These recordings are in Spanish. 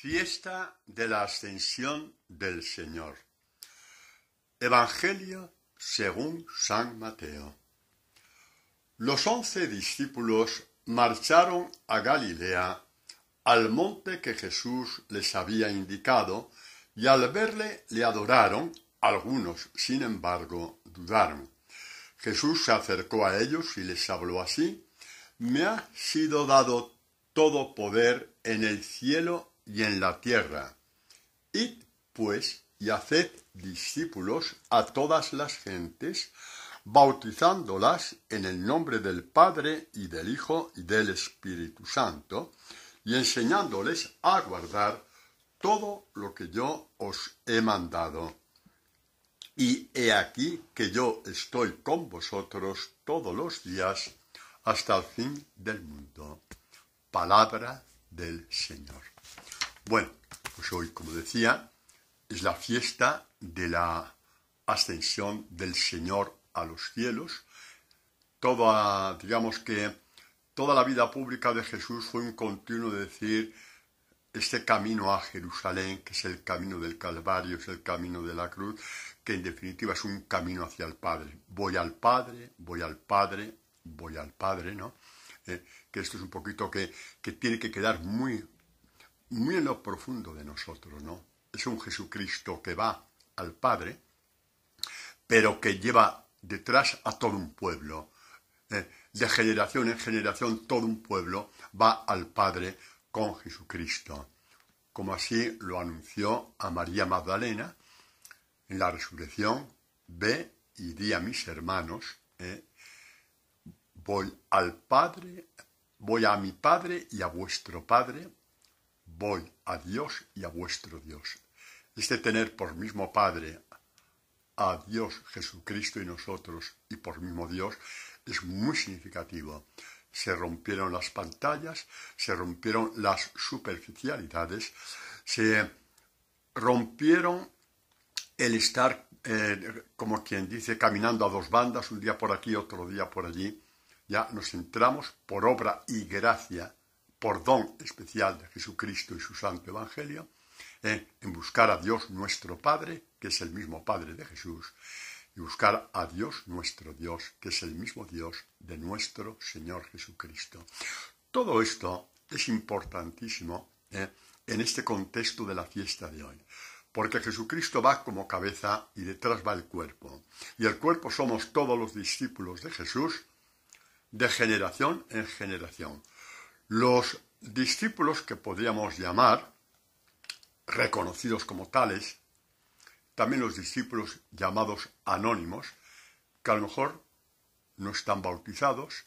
Fiesta de la Ascensión del Señor. Evangelio según San Mateo. Los 11 discípulos marcharon a Galilea, al monte que Jesús les había indicado, y al verle le adoraron. Algunos, sin embargo, dudaron. Jesús se acercó a ellos y les habló así: «Me ha sido dado todo poder en el cielo y en la tierra. Id, pues, y haced discípulos a todas las gentes, bautizándolas en el nombre del Padre y del Hijo y del Espíritu Santo, y enseñándoles a guardar todo lo que yo os he mandado. Y he aquí que yo estoy con vosotros todos los días hasta el fin del mundo». Palabra del Señor. Bueno, pues hoy, como decía, es la fiesta de la ascensión del Señor a los cielos. Digamos que toda la vida pública de Jesús fue un continuo de decir: este camino a Jerusalén, que es el camino del Calvario, es el camino de la cruz, que en definitiva es un camino hacia el Padre. Voy al Padre, voy al Padre, voy al Padre, ¿no? Que esto es un poquito que tiene que quedar muy en lo profundo de nosotros, ¿no? Es un Jesucristo que va al Padre, pero que lleva detrás a todo un pueblo. De generación en generación todo un pueblo va al Padre con Jesucristo, como así lo anunció a María Magdalena en la resurrección: «Ve y di a mis hermanos, voy al Padre, voy a mi Padre y a vuestro Padre, voy a Dios y a vuestro Dios». Este tener por mismo Padre a Dios Jesucristo y nosotros, y por mismo Dios, es muy significativo. Se rompieron las pantallas, se rompieron las superficialidades, se rompieron el estar, como quien dice, caminando a dos bandas, un día por aquí, otro día por allí. Ya nos centramos por obra y gracia, por don especial de Jesucristo y su Santo Evangelio, en buscar a Dios nuestro Padre, que es el mismo Padre de Jesús, y buscar a Dios nuestro Dios, que es el mismo Dios de nuestro Señor Jesucristo. Todo esto es importantísimo en este contexto de la fiesta de hoy, porque Jesucristo va como cabeza y detrás va el cuerpo, y el cuerpo somos todos los discípulos de Jesús, de generación en generación. Los discípulos que podríamos llamar reconocidos como tales, también los discípulos llamados anónimos, que a lo mejor no están bautizados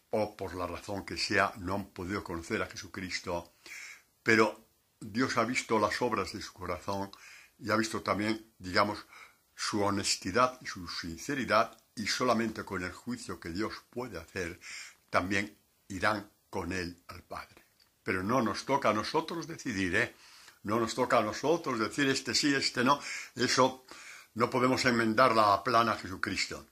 o por la razón que sea no han podido conocer a Jesucristo, pero Dios ha visto las obras de su corazón y ha visto también, digamos, su honestidad y su sinceridad, y solamente con el juicio que Dios puede hacer, también irán con él al Padre. Pero no nos toca a nosotros decidir, No nos toca a nosotros decir este sí, este no. Eso no podemos enmendar la plana a Jesucristo.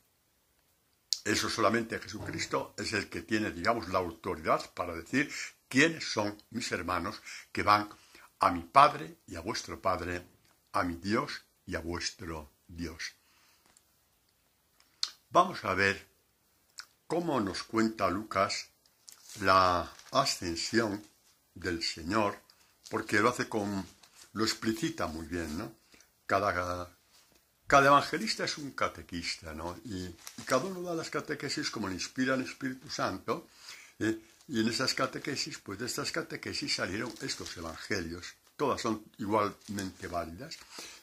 Eso solamente Jesucristo es el que tiene, digamos, la autoridad para decir quiénes son mis hermanos que van a mi Padre y a vuestro Padre, a mi Dios y a vuestro Dios. Vamos a ver cómo nos cuenta Lucas la ascensión del Señor, porque lo explicita muy bien, ¿no? Cada evangelista es un catequista, ¿no? Y cada uno da las catequesis como le inspira el Espíritu Santo, y en esas catequesis, pues de estas catequesis salieron estos evangelios. Todas son igualmente válidas,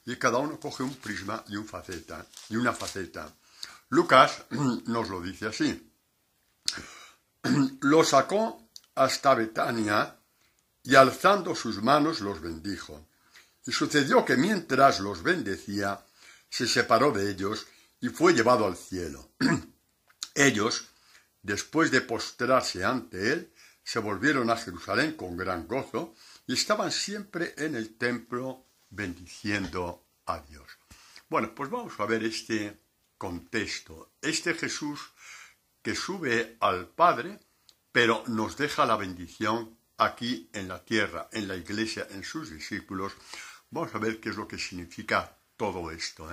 y cada uno coge un prisma y una faceta. Lucas nos lo dice así: lo sacó hasta Betania y alzando sus manos los bendijo. Y sucedió que mientras los bendecía, se separó de ellos y fue llevado al cielo. Ellos, después de postrarse ante él, se volvieron a Jerusalén con gran gozo y estaban siempre en el templo bendiciendo a Dios. Bueno, pues vamos a ver este contexto. Este Jesús que sube al Padre, pero nos deja la bendición aquí en la tierra, en la iglesia, en sus discípulos. Vamos a ver qué es lo que significa todo esto.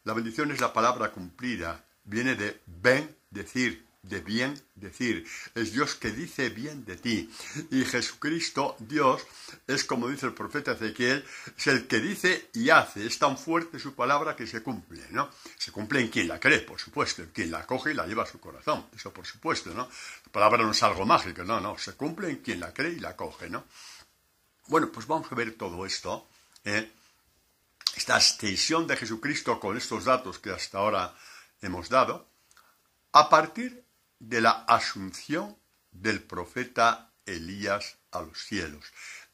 La bendición es la palabra cumplida, viene de ben, decir, de bien decir. Es Dios que dice bien de ti. Y Jesucristo, Dios, es como dice el profeta Ezequiel, es el que dice y hace. Es tan fuerte su palabra que se cumple, ¿no? Se cumple en quien la cree, por supuesto, en quien la coge y la lleva a su corazón. Eso por supuesto, ¿no? La palabra no es algo mágico, no, se cumple en quien la cree y la coge, ¿no? Bueno, pues vamos a ver todo esto, esta extensión de Jesucristo con estos datos que hasta ahora hemos dado, a partir de la asunción del profeta Elías a los cielos.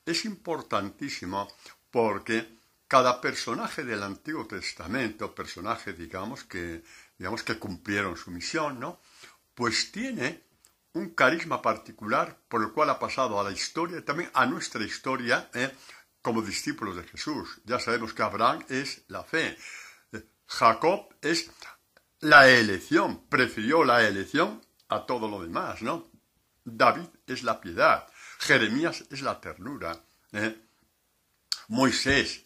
Es importantísimo porque cada personaje del Antiguo Testamento, personaje digamos que cumplieron su misión, ¿no? Pues tiene un carisma particular por el cual ha pasado a la historia y también a nuestra historia, como discípulos de Jesús. Ya sabemos que Abraham es la fe, Jacob es la elección, prefirió la elección a todo lo demás, ¿no? David es la piedad, Jeremías es la ternura, Moisés,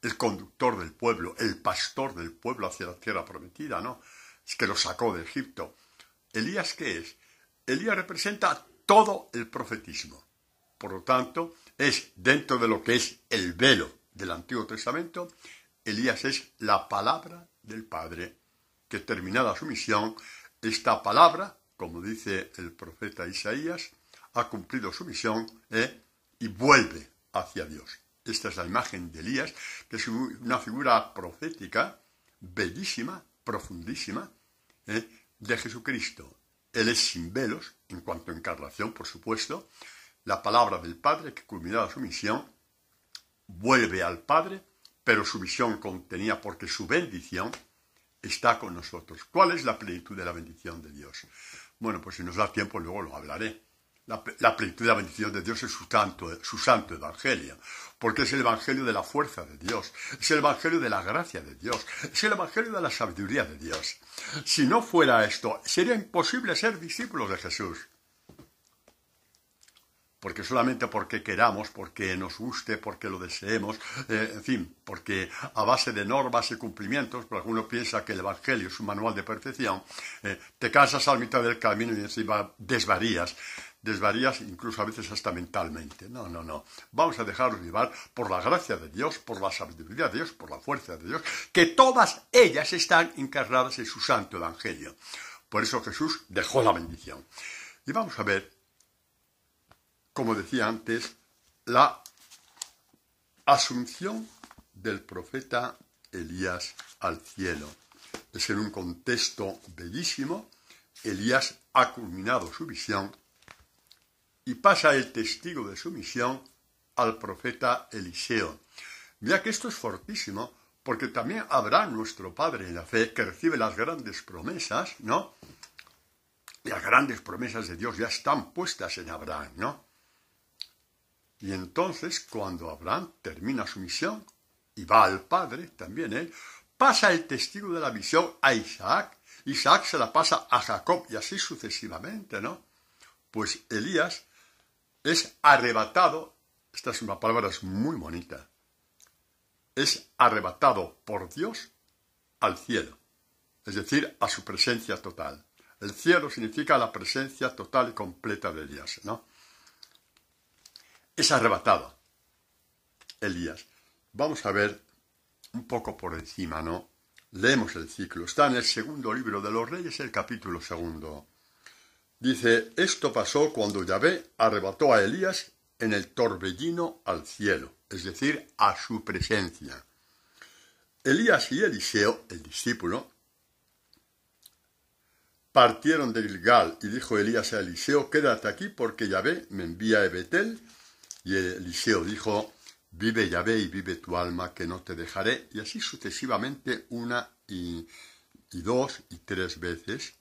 el conductor del pueblo, el pastor del pueblo hacia la tierra prometida, ¿no? Es que lo sacó de Egipto. ¿Elías qué es? Elías representa todo el profetismo. Por lo tanto, es dentro de lo que es el velo del Antiguo Testamento, Elías es la palabra del Padre, que terminada su misión, esta palabra, como dice el profeta Isaías, ha cumplido su misión y vuelve hacia Dios. Esta es la imagen de Elías, que es una figura profética, bellísima, profundísima, de Jesucristo. Él es sin velos, en cuanto a encarnación, por supuesto, la palabra del Padre, que culminada su misión, vuelve al Padre, pero su misión contenía, porque su bendición está con nosotros. ¿Cuál es la plenitud de la bendición de Dios? Bueno, pues si nos da tiempo luego lo hablaré. La plenitud de la bendición de Dios es su santo evangelio, porque es el evangelio de la fuerza de Dios, es el evangelio de la gracia de Dios, es el evangelio de la sabiduría de Dios. Si no fuera esto, sería imposible ser discípulos de Jesús. Porque solamente porque queramos, porque nos guste, porque lo deseemos, en fin, porque a base de normas y cumplimientos, porque alguno piensa que el Evangelio es un manual de perfección, te cansas a la mitad del camino y encima desvarías incluso a veces hasta mentalmente. No. Vamos a dejarnos llevar por la gracia de Dios, por la sabiduría de Dios, por la fuerza de Dios, que todas ellas están encarnadas en su santo Evangelio. Por eso Jesús dejó la bendición. Y vamos a ver, como decía antes, la asunción del profeta Elías al cielo. Es en un contexto bellísimo. Elías ha culminado su misión y pasa el testigo de su misión al profeta Eliseo. Mira que esto es fortísimo, porque también Abraham, nuestro padre en la fe, que recibe las grandes promesas, ¿no? Las grandes promesas de Dios ya están puestas en Abraham, ¿no? Y entonces, cuando Abraham termina su misión y va al Padre, también él, pasa el testigo de la misión a Isaac. Isaac se la pasa a Jacob y así sucesivamente, ¿no? Pues Elías es arrebatado, esta es una palabra muy bonita, es arrebatado por Dios al cielo, es decir, a su presencia total. El cielo significa la presencia total y completa de Elías, ¿no? Es arrebatado Elías. Vamos a ver un poco por encima, ¿no? Leemos el ciclo. Está en el segundo libro de los Reyes, el capítulo 2. Dice, esto pasó cuando Yahvé arrebató a Elías en el torbellino al cielo, es decir, a su presencia. Elías y Eliseo, el discípulo, partieron de Gilgal y dijo Elías a Eliseo, quédate aquí porque Yahvé me envía a Betel. Y Eliseo dijo, vive Yahvé y vive tu alma, que no te dejaré. Y así sucesivamente, una y dos y tres veces,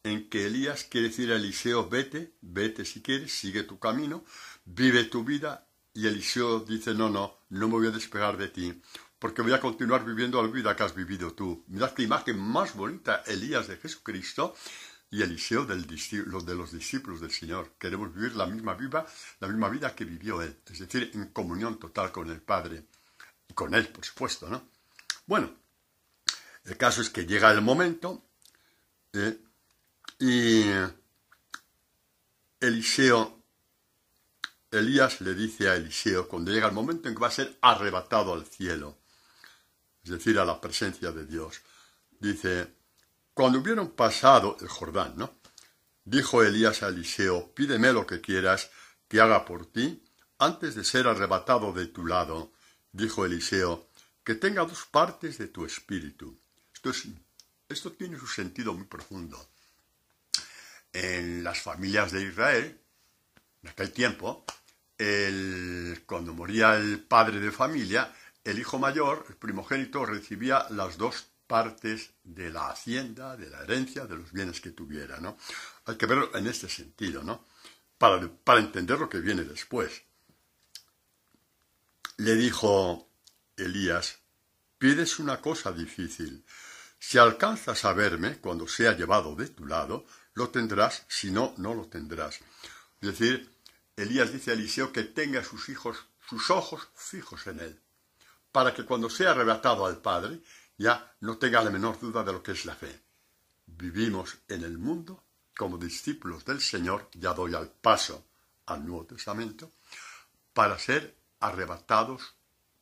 en que Elías quiere decir a Eliseo, vete si quieres, sigue tu camino, vive tu vida. Y Eliseo dice, no me voy a despegar de ti, porque voy a continuar viviendo la vida que has vivido tú. Mirad qué imagen más bonita, Elías de Jesucristo, y Eliseo de los discípulos del Señor. Queremos vivir la misma vida que vivió él, es decir, en comunión total con el Padre y con él, por supuesto, ¿no? Bueno, el caso es que llega el momento y Elías le dice a Eliseo, cuando llega el momento en que va a ser arrebatado al cielo, es decir, a la presencia de Dios, dice, cuando hubieron pasado el Jordán, ¿no? Dijo Elías a Eliseo, pídeme lo que quieras que haga por ti antes de ser arrebatado de tu lado. Dijo Eliseo, que tenga 2 partes de tu espíritu. Esto tiene su sentido muy profundo. En las familias de Israel, en aquel tiempo, cuando moría el padre de familia, el hijo mayor, el primogénito, recibía las 2 partes de la hacienda, de la herencia, de los bienes que tuviera, ¿no? Hay que verlo en este sentido, ¿no? Para entender lo que viene después. Le dijo Elías, pides una cosa difícil. Si alcanzas a verme cuando sea llevado de tu lado, lo tendrás, si no, no lo tendrás. Es decir, Elías dice a Eliseo que tenga sus ojos fijos en él, para que cuando sea arrebatado al Padre, ya no tenga la menor duda de lo que es la fe. Vivimos en el mundo como discípulos del Señor, ya doy al paso al Nuevo Testamento, para ser arrebatados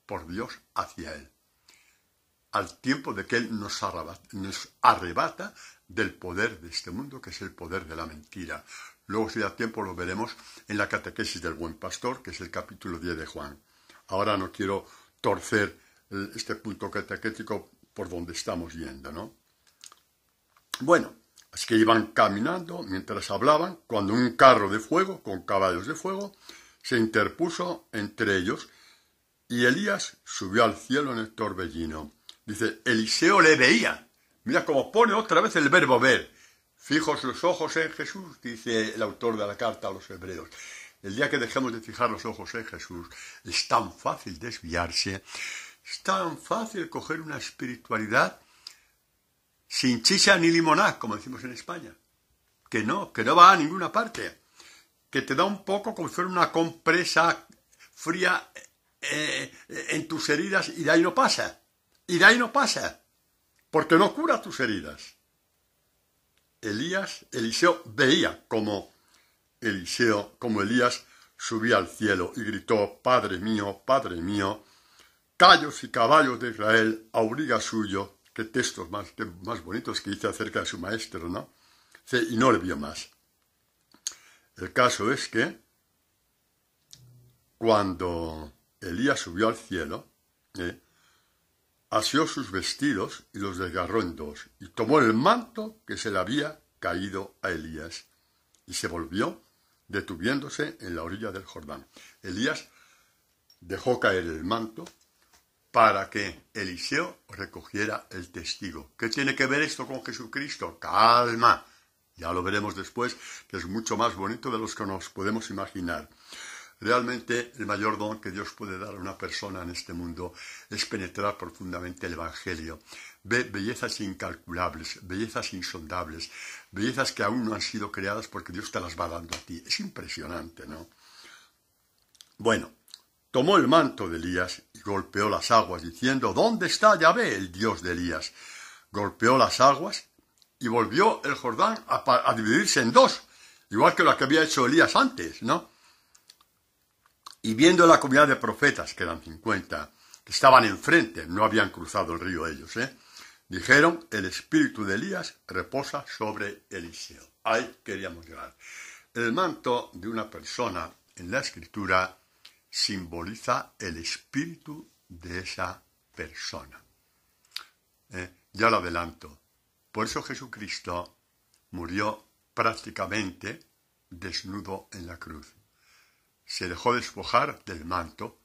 por Dios hacia Él, al tiempo de que Él nos arrebata del poder de este mundo, que es el poder de la mentira. Luego, si da tiempo, lo veremos en la catequesis del Buen Pastor, que es el capítulo 10 de Juan. Ahora no quiero torcer este punto catequético por donde estamos yendo, ¿no? Bueno, así que iban caminando mientras hablaban, cuando un carro de fuego, con caballos de fuego, se interpuso entre ellos, y Elías subió al cielo en el torbellino. Dice, Eliseo le veía. Mira cómo pone otra vez el verbo ver. Fijos los ojos en Jesús, dice el autor de la carta a los Hebreos. El día que dejemos de fijar los ojos en Jesús, es tan fácil desviarse, es tan fácil coger una espiritualidad sin chicha ni limoná, como decimos en España, que no va a ninguna parte, que te da un poco como si fuera una compresa fría en tus heridas y de ahí no pasa, porque no cura tus heridas. Eliseo veía como Elías subía al cielo y gritó, Padre mío, callos y caballos de Israel, auriga suyo. Qué textos más bonitos que dice acerca de su maestro, ¿no? Y no le vio más. El caso es que cuando Elías subió al cielo, asió sus vestidos y los desgarró en 2, y tomó el manto que se le había caído a Elías, y se volvió, detuviéndose en la orilla del Jordán. Elías dejó caer el manto para que Eliseo recogiera el testigo. ¿Qué tiene que ver esto con Jesucristo? Calma, ya lo veremos después, que es mucho más bonito de los que nos podemos imaginar. Realmente el mayor don que Dios puede dar a una persona en este mundo es penetrar profundamente el Evangelio. Ve bellezas incalculables, bellezas insondables, bellezas que aún no han sido creadas porque Dios te las va dando a ti. Es impresionante, ¿no? Bueno, tomó el manto de Elías y golpeó las aguas, diciendo, ¿dónde está Yahvé, el Dios de Elías? Golpeó las aguas y volvió el Jordán a dividirse en 2, igual que lo que había hecho Elías antes, ¿no? Y viendo la comunidad de profetas, que eran 50, que estaban enfrente, no habían cruzado el río ellos, dijeron, el espíritu de Elías reposa sobre Eliseo. Ahí queríamos llegar. El manto de una persona en la Escritura simboliza el espíritu de esa persona. Ya lo adelanto. Por eso Jesucristo murió prácticamente desnudo en la cruz. Se dejó despojar del manto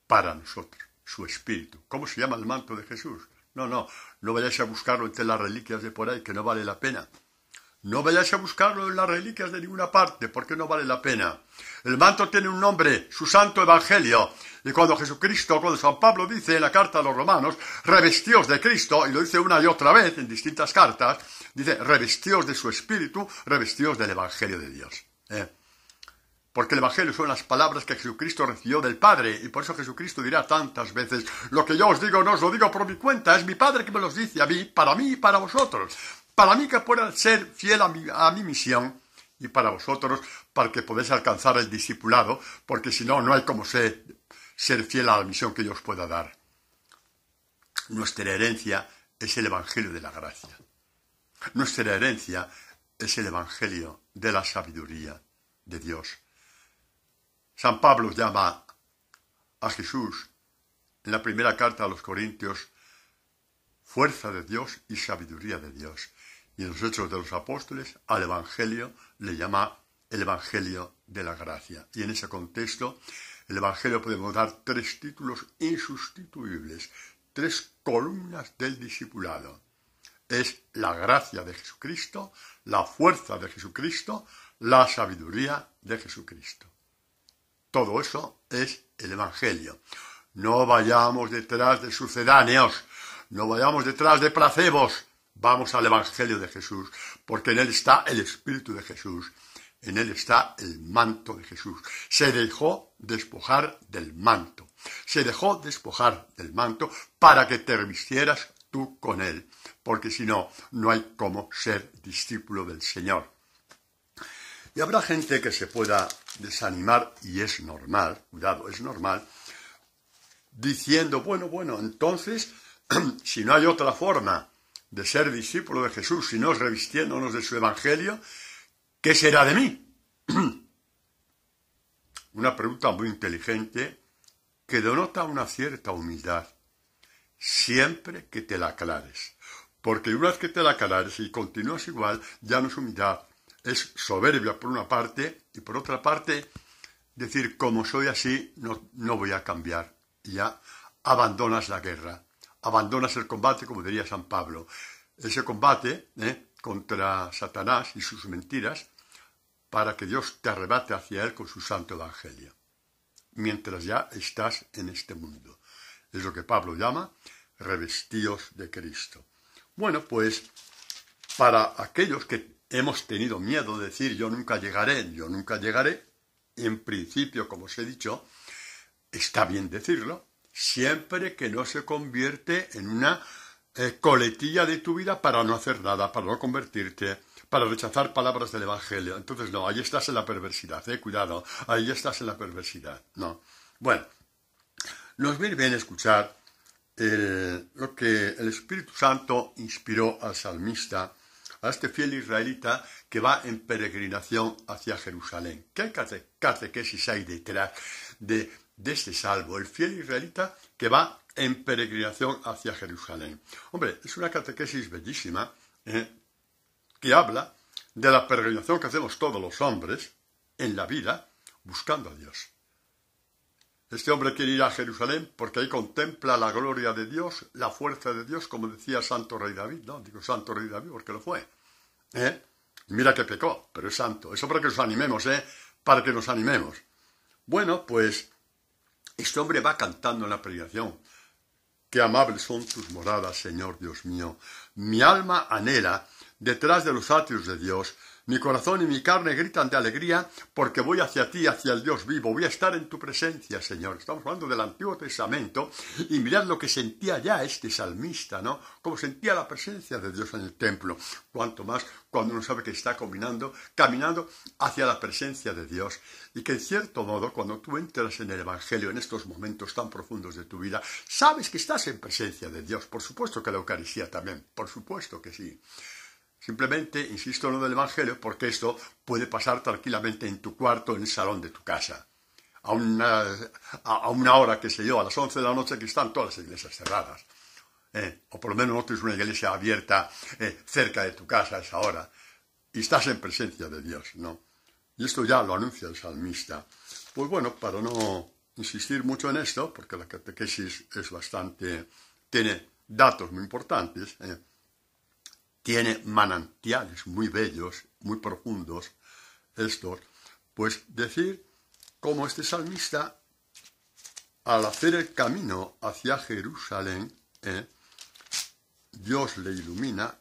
para nosotros, su espíritu. ¿Cómo se llama el manto de Jesús? No vayáis a buscarlo entre las reliquias de por ahí, que no vale la pena. No vayáis a buscarlo en las reliquias de ninguna parte, porque no vale la pena. El manto tiene un nombre, su santo evangelio. Y cuando San Pablo dice en la carta a los romanos, revestíos de Cristo, y lo dice una y otra vez en distintas cartas, Dice, revestíos de su espíritu, revestíos del Evangelio de Dios. Porque el Evangelio son las palabras que Jesucristo recibió del Padre, y por eso Jesucristo dirá tantas veces, lo que yo os digo no os lo digo por mi cuenta, es mi Padre que me los dice a mí y para vosotros. Para mí que pueda ser fiel a mi misión, y para vosotros, para que podáis alcanzar el discipulado, porque si no, no hay como ser fiel a la misión que yo os pueda dar. Nuestra herencia es el Evangelio de la gracia. Nuestra herencia es el Evangelio de la sabiduría de Dios. San Pablo llama a Jesús en la primera carta a los Corintios fuerza de Dios y sabiduría de Dios. Y en los Hechos de los Apóstoles al Evangelio le llama el Evangelio de la gracia. Y en ese contexto, el Evangelio podemos dar 3 títulos insustituibles, 3 columnas del discipulado. Es la gracia de Jesucristo, la fuerza de Jesucristo, la sabiduría de Jesucristo. Todo eso es el Evangelio. No vayamos detrás de sucedáneos, no vayamos detrás de placebos. Vamos al Evangelio de Jesús, porque en él está el Espíritu de Jesús, en él está el manto de Jesús. Se dejó despojar del manto, para que te revistieras tú con él, porque si no, no hay cómo ser discípulo del Señor. Y habrá gente que se pueda desanimar, y es normal, cuidado, es normal, diciendo, bueno, entonces, si no hay otra forma de ser discípulo de Jesús, si no es revistiéndonos de su Evangelio, ¿qué será de mí? Una pregunta muy inteligente que denota una cierta humildad, siempre que te la aclares. Porque una vez que te la aclares y continúas igual, ya no es humildad, es soberbia por una parte, y por otra parte, decir, como soy así, no voy a cambiar. Y ya abandonas la guerra, abandonas el combate, como diría San Pablo. Ese combate contra Satanás y sus mentiras, para que Dios te arrebate hacia él con su santo evangelio, mientras ya estás en este mundo. Es lo que Pablo llama revestíos de Cristo. Bueno, pues, para aquellos que hemos tenido miedo de decir yo nunca llegaré, en principio, como os he dicho, está bien decirlo, siempre que no se convierte en una coletilla de tu vida para no hacer nada, para no convertirte, para rechazar palabras del Evangelio. Entonces, no, ahí estás en la perversidad, cuidado, ahí estás en la perversidad, no. Bueno, nos viene bien escuchar lo que el Espíritu Santo inspiró al salmista, a este fiel israelita que va en peregrinación hacia Jerusalén. ¿Qué catequesis hay detrás de este salmo? El fiel israelita que va en peregrinación hacia Jerusalén. Hombre, es una catequesis bellísima que habla de la peregrinación que hacemos todos los hombres en la vida buscando a Dios. Este hombre quiere ir a Jerusalén porque ahí contempla la gloria de Dios, la fuerza de Dios, como decía Santo Rey David. No, digo Santo Rey David porque lo fue. Mira que pecó, pero es santo. Eso para que nos animemos, para que nos animemos. Bueno, pues este hombre va cantando en la predicación. Qué amables son tus moradas, Señor Dios mío. Mi alma anhela detrás de los atrios de Dios. Mi corazón y mi carne gritan de alegría porque voy hacia ti, hacia el Dios vivo. Voy a estar en tu presencia, Señor. Estamos hablando del Antiguo Testamento y mirad lo que sentía ya este salmista, ¿no? Cómo sentía la presencia de Dios en el templo. Cuanto más cuando uno sabe que está caminando hacia la presencia de Dios. Y que en cierto modo, cuando tú entras en el Evangelio en estos momentos tan profundos de tu vida, sabes que estás en presencia de Dios. Por supuesto que la Eucaristía también, por supuesto que sí. Simplemente insisto en lo del Evangelio porque esto puede pasar tranquilamente en tu cuarto, en el salón de tu casa. A una hora, qué sé yo, a las 11 de la noche que están todas las iglesias cerradas. O por lo menos no tienes una iglesia abierta cerca de tu casa a esa hora. Y estás en presencia de Dios, ¿no? Y esto ya lo anuncia el salmista. Pues bueno, para no insistir mucho en esto, porque la catequesis es tiene datos muy importantes, tiene manantiales muy bellos, muy profundos, pues decir cómo este salmista, al hacer el camino hacia Jerusalén, Dios le ilumina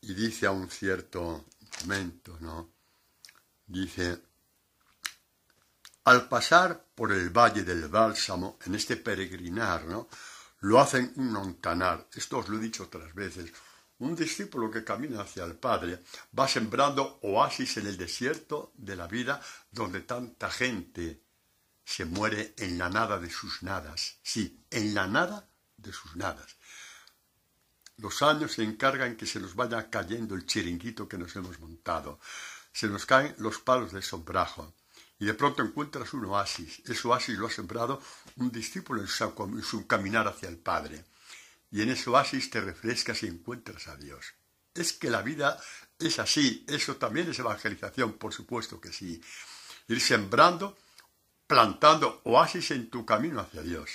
y dice a un cierto momento, ¿no? Dice, al pasar por el Valle del Bálsamo, en este peregrinar, ¿no? Lo hacen un montanar. Esto os lo he dicho otras veces. Un discípulo que camina hacia el Padre va sembrando oasis en el desierto de la vida donde tanta gente se muere en la nada de sus nadas. Sí, en la nada de sus nadas. Los años se encargan que se nos vaya cayendo el chiringuito que nos hemos montado. Se nos caen los palos de sombrajo. Y de pronto encuentras un oasis. Ese oasis lo ha sembrado un discípulo en su caminar hacia el Padre. Y en ese oasis te refrescas y encuentras a Dios. Es que la vida es así. Eso también es evangelización, por supuesto que sí. Ir sembrando, plantando oasis en tu camino hacia Dios.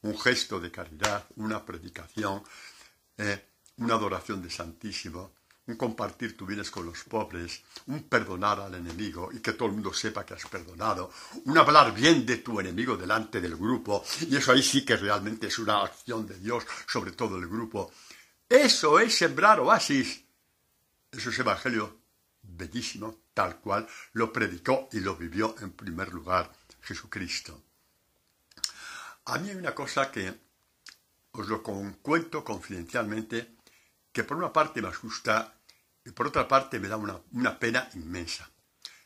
Un gesto de caridad, una predicación, una adoración de Santísimo, un compartir tus bienes con los pobres, un perdonar al enemigo y que todo el mundo sepa que has perdonado, un hablar bien de tu enemigo delante del grupo, y eso ahí sí que realmente es una acción de Dios sobre todo el grupo. Eso es sembrar oasis. Eso es evangelio bellísimo, tal cual lo predicó y lo vivió en primer lugar Jesucristo. A mí hay una cosa que os lo cuento confidencialmente, que por una parte me asusta y por otra parte me da una pena inmensa.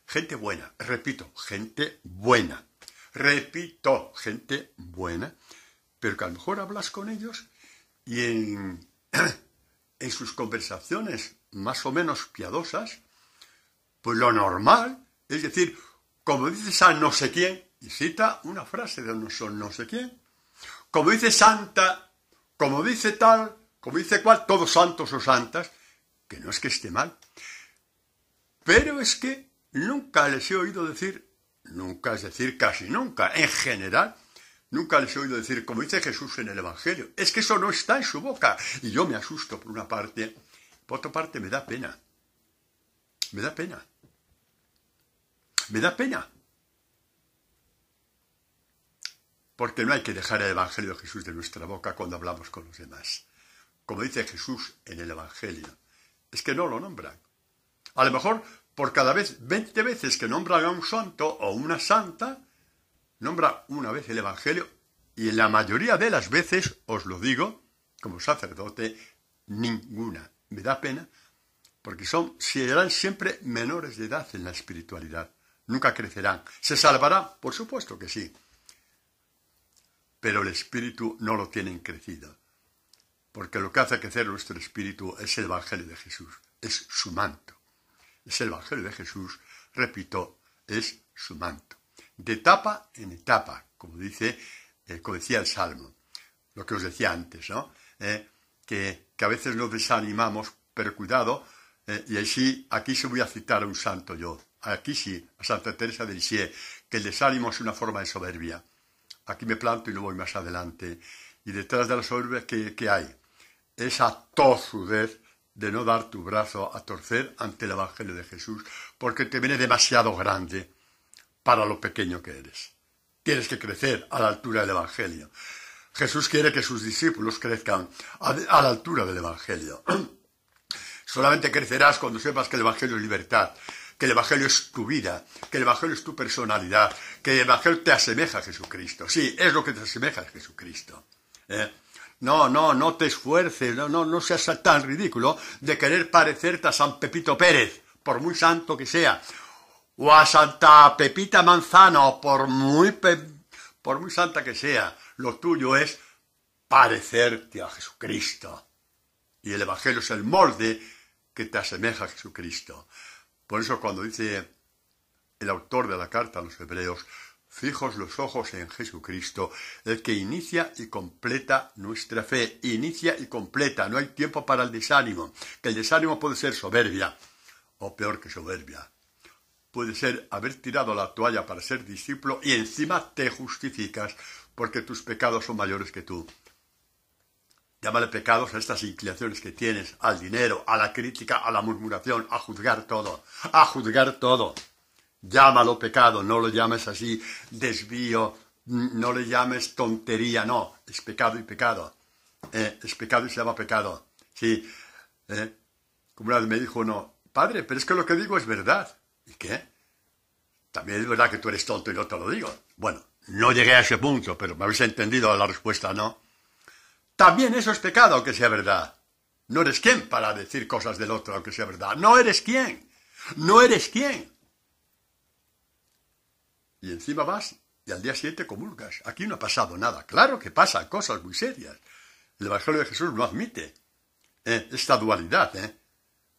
Gente buena, repito, gente buena, pero que a lo mejor hablas con ellos y en sus conversaciones más o menos piadosas, pues lo normal, es decir, como dice San no sé quién, y cita una frase de no sé quién, como dice santa, como dice tal, como dice cual, todos santos o santas, que no es que esté mal, pero es que nunca les he oído decir, nunca, es decir, casi nunca, en general, nunca les he oído decir, como dice Jesús en el Evangelio. Es que eso no está en su boca. Y yo me asusto por una parte, por otra parte me da pena. Me da pena. Me da pena. Porque no hay que dejar el Evangelio de Jesús de nuestra boca cuando hablamos con los demás. Como dice Jesús en el Evangelio, es que no lo nombran. A lo mejor por cada vez 20 veces que nombran a un santo o una santa, nombra una vez el Evangelio y en la mayoría de las veces, os lo digo, como sacerdote, ninguna. Me da pena porque serán siempre menores de edad en la espiritualidad. Nunca crecerán. ¿Se salvarán? Por supuesto que sí. Pero el espíritu no lo tienen crecido. Porque lo que hace crecer nuestro espíritu es el Evangelio de Jesús. Es su manto. Es el Evangelio de Jesús, repito, es su manto. De etapa en etapa, como decía el Salmo. Lo que os decía antes, ¿no? Que a veces nos desanimamos, pero cuidado, y aquí sí voy a citar a un santo yo. Aquí sí, a Santa Teresa de Lisieux, que el desánimo es una forma de soberbia. Aquí me planto y no voy más adelante. Y detrás de la soberbia, ¿qué hay? Esa tozudez de no dar tu brazo a torcer ante el Evangelio de Jesús, porque te viene demasiado grande para lo pequeño que eres. Tienes que crecer a la altura del Evangelio. Jesús quiere que sus discípulos crezcan a la altura del Evangelio. Solamente crecerás cuando sepas que el Evangelio es libertad, que el Evangelio es tu vida, que el Evangelio es tu personalidad, que el Evangelio te asemeja a Jesucristo. Sí, es lo que te asemeja a Jesucristo. No te esfuerces, no seas tan ridículo de querer parecerte a San Pepito Pérez, por muy santo que sea, o a Santa Pepita Manzano, por muy santa que sea. Lo tuyo es parecerte a Jesucristo. Y el Evangelio es el molde que te asemeja a Jesucristo. Por eso cuando dice el autor de la carta a los Hebreos, fijos los ojos en Jesucristo, el que inicia y completa nuestra fe. Inicia y completa, no hay tiempo para el desánimo. Que el desánimo puede ser soberbia, o peor que soberbia. Puede ser haber tirado la toalla para ser discípulo y encima te justificas porque tus pecados son mayores que tú. Llámale pecados a estas inclinaciones que tienes, al dinero, a la crítica, a la murmuración, a juzgar todo. A juzgar todo. Llámalo pecado, no lo llames así, desvío, no le llames tontería, no, es pecado y pecado. Es pecado y se llama pecado. Sí, Como una vez me dijo uno, padre, pero es que lo que digo es verdad. ¿Y qué? También es verdad que tú eres tonto y no te lo digo. Bueno, no llegué a ese punto, pero me habéis entendido la respuesta, ¿no? También eso es pecado, aunque sea verdad. No eres quien para decir cosas del otro, aunque sea verdad. No eres quien. No eres quien. Y encima vas y al día siguiente comulgas. Aquí no ha pasado nada. Claro que pasan cosas muy serias. El Evangelio de Jesús no admite esta dualidad.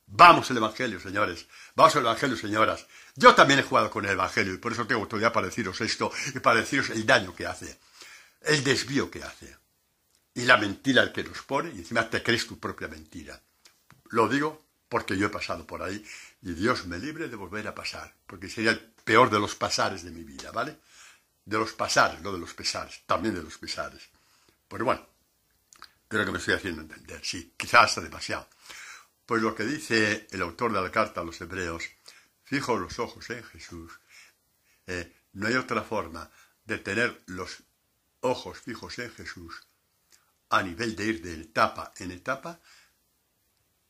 Vamos al Evangelio, señores. Vamos al Evangelio, señoras. Yo también he jugado con el Evangelio y por eso tengo autoridad para deciros esto y para deciros el daño que hace, el desvío que hace y la mentira que nos pone y encima te crees tu propia mentira. Lo digo porque yo he pasado por ahí y Dios me libre de volver a pasar, porque sería el peor de los pasares de mi vida, ¿vale? De los pasares, no de los pesares, también de los pesares. Pero bueno, creo que me estoy haciendo entender, sí, quizás hasta demasiado. Pues lo que dice el autor de la carta a los hebreos, fijo los ojos en Jesús, no hay otra forma de tener los ojos fijos en Jesús a nivel de ir de etapa en etapa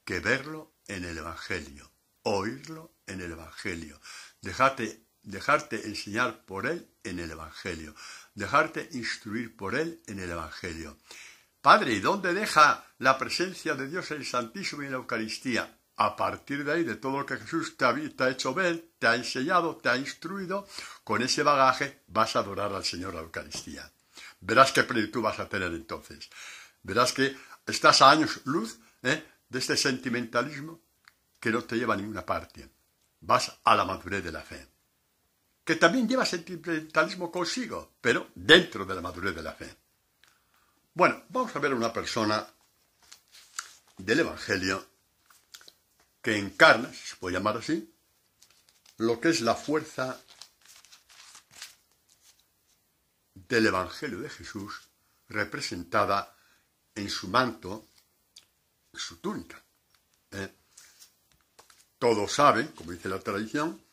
que verlo en el Evangelio, oírlo en el Evangelio, dejarte enseñar por Él en el Evangelio, dejarte instruir por Él en el Evangelio. Padre, ¿y dónde deja la presencia de Dios en el Santísimo y en la Eucaristía? A partir de ahí, de todo lo que Jesús te ha hecho ver, te ha enseñado, te ha instruido, con ese bagaje vas a adorar al Señor en la Eucaristía. Verás qué plenitud vas a tener entonces. Verás que estás a años luz de este sentimentalismo que no te lleva a ninguna parte. Vas a la madurez de la fe, que también lleva sentimentalismo consigo, pero dentro de la madurez de la fe. Bueno, vamos a ver a una persona del Evangelio que encarna, si se puede llamar así, lo que es la fuerza del Evangelio de Jesús representada en su manto, en su túnica. Todos saben, como dice la tradición,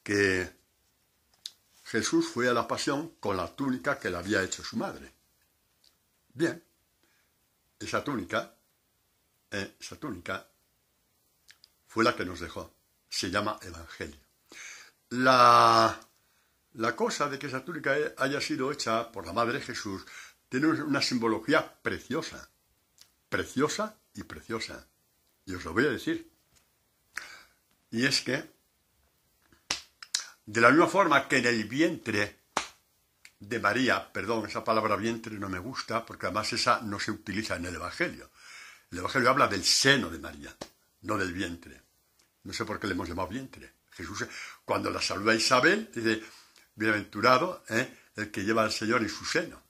que Jesús fue a la pasión con la túnica que le había hecho su madre. Bien, esa túnica fue la que nos dejó. Se llama Evangelio. La cosa de que esa túnica haya sido hecha por la Madre de Jesús tiene una simbología preciosa. Preciosa y preciosa. Y os lo voy a decir. Y es que, de la misma forma que en el vientre de María, perdón, esa palabra vientre no me gusta, porque además esa no se utiliza en el Evangelio. El Evangelio habla del seno de María, no del vientre. No sé por qué le hemos llamado vientre. Jesús, cuando la saluda a Isabel, dice, bienaventurado el que lleva al Señor en su seno.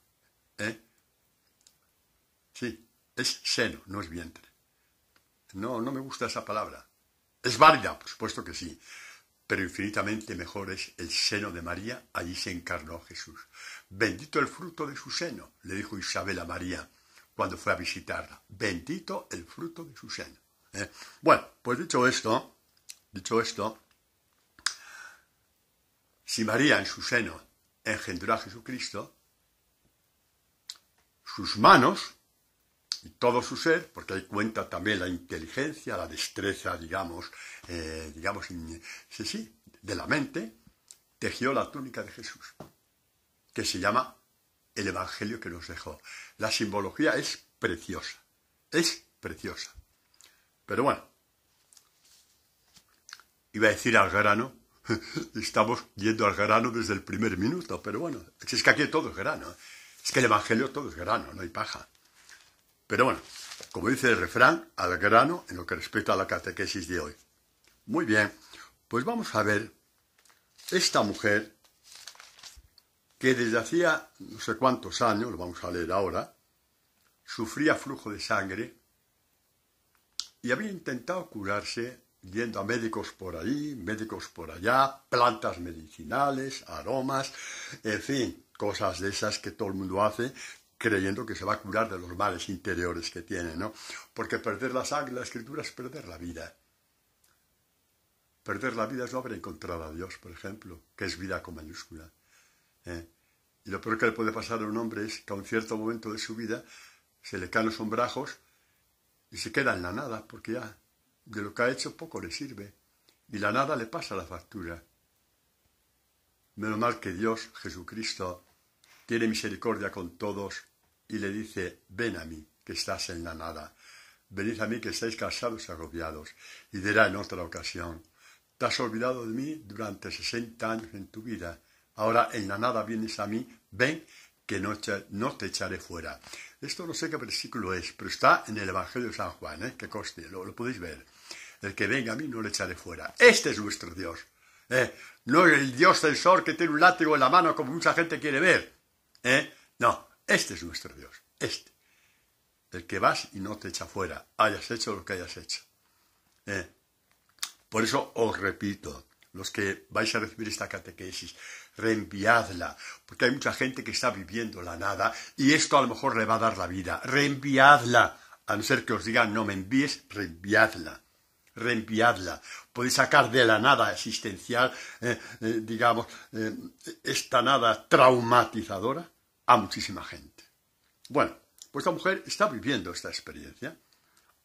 Sí, es seno, no es vientre. No me gusta esa palabra. Es válida, por supuesto que sí, pero infinitamente mejor es el seno de María, allí se encarnó Jesús. Bendito el fruto de su seno, le dijo Isabel a María cuando fue a visitarla. Bendito el fruto de su seno. Bueno, pues dicho esto, si María en su seno engendró a Jesucristo, sus manos y todo su ser, porque ahí cuenta también la inteligencia, la destreza, de la mente, tejió la túnica de Jesús, que se llama el Evangelio que nos dejó. La simbología es preciosa. Pero bueno, iba a decir al grano, estamos yendo al grano desde el primer minuto, pero bueno, es que aquí todo es grano. Es que el Evangelio todo es grano, no hay paja. Pero bueno, como dice el refrán, al grano en lo que respecta a la catequesis de hoy. Muy bien, pues vamos a ver esta mujer que desde hacía no sé cuántos años, lo vamos a leer ahora, sufría flujo de sangre y había intentado curarse yendo a médicos por ahí, médicos por allá, plantas medicinales, aromas, en fin, cosas de esas que todo el mundo hace creyendo que se va a curar de los males interiores que tiene, ¿no? Porque perder la sangre, la Escritura, es perder la vida. Perder la vida es no haber encontrado a Dios, por ejemplo, que es vida con mayúscula. Y lo peor que le puede pasar a un hombre es que a un cierto momento de su vida se le caen los sombrajos y se queda en la nada, porque ya de lo que ha hecho poco le sirve, y la nada le pasa la factura. Menos mal que Dios, Jesucristo, tiene misericordia con todos y le dice, ven a mí, que estás en la nada. Venid a mí que estáis cansados y agobiados. Y dirá en otra ocasión, te has olvidado de mí durante 60 años en tu vida. Ahora en la nada vienes a mí, ven que no te echaré fuera. Esto no sé qué versículo es, pero está en el Evangelio de San Juan, que conste, lo podéis ver. El que venga a mí no le echaré fuera. Este es nuestro Dios. No el Dios del sol que tiene un látigo en la mano como mucha gente quiere ver. No, este es nuestro Dios. Este. El que vas y no te echa fuera, hayas hecho lo que hayas hecho. Por eso os repito, los que vais a recibir esta catequesis, reenviadla, porque hay mucha gente que está viviendo la nada y esto a lo mejor le va a dar la vida. Reenviadla, a no ser que os digan no me envíes, reenviadla. Reenviadla. Podéis sacar de la nada existencial, esta nada traumatizadora a muchísima gente. Bueno, pues esta mujer está viviendo esta experiencia,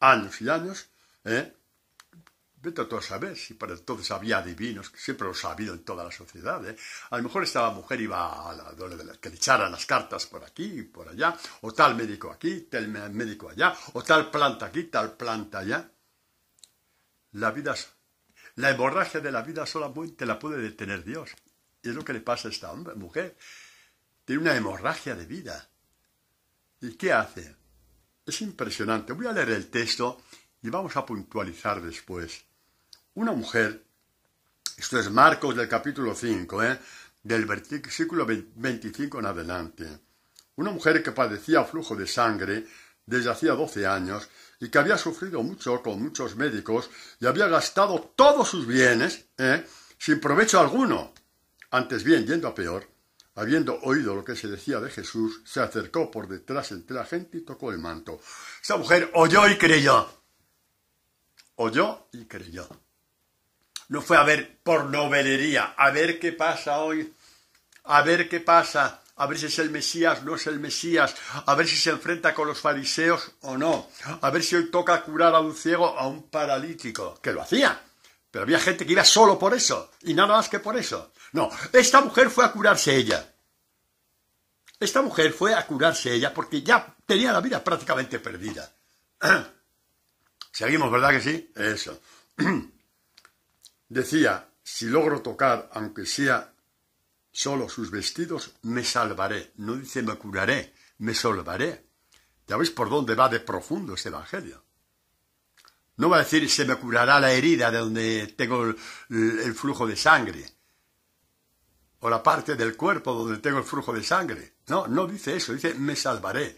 años y años, vete tú a saber si para entonces había adivinos, que siempre los ha habido en toda la sociedad. A lo mejor esta mujer iba a que le echaran las cartas por aquí y por allá, o tal médico aquí, tal médico allá, o tal planta aquí, tal planta allá. La hemorragia de la vida solamente la puede detener Dios. Y es lo que le pasa a esta mujer. Tiene una hemorragia de vida. ¿Y qué hace? Es impresionante. Voy a leer el texto y vamos a puntualizar después. Una mujer, esto es Marcos del capítulo 5, del versículo 25 en adelante. Una mujer que padecía flujo de sangre desde hacía 12 años y que había sufrido mucho con muchos médicos y había gastado todos sus bienes sin provecho alguno. Antes bien, yendo a peor, habiendo oído lo que se decía de Jesús, se acercó por detrás entre la gente y tocó el manto. Esa mujer oyó y creyó. Oyó y creyó. No fue a ver pornovelería, a ver qué pasa hoy, a ver qué pasa, a ver si es el Mesías, no es el Mesías, a ver si se enfrenta con los fariseos o no, a ver si hoy toca curar a un ciego, a un paralítico, que lo hacía. Pero había gente que iba solo por eso, y nada más que por eso. No, esta mujer fue a curarse ella. Esta mujer fue a curarse ella porque ya tenía la vida prácticamente perdida. Seguimos, ¿verdad que sí? Eso. Decía, si logro tocar, aunque sea solo sus vestidos, me salvaré. No dice me curaré, me salvaré. Ya veis por dónde va de profundo este evangelio. No va a decir se me curará la herida de donde tengo el flujo de sangre. O la parte del cuerpo donde tengo el flujo de sangre. No, no dice eso, dice me salvaré.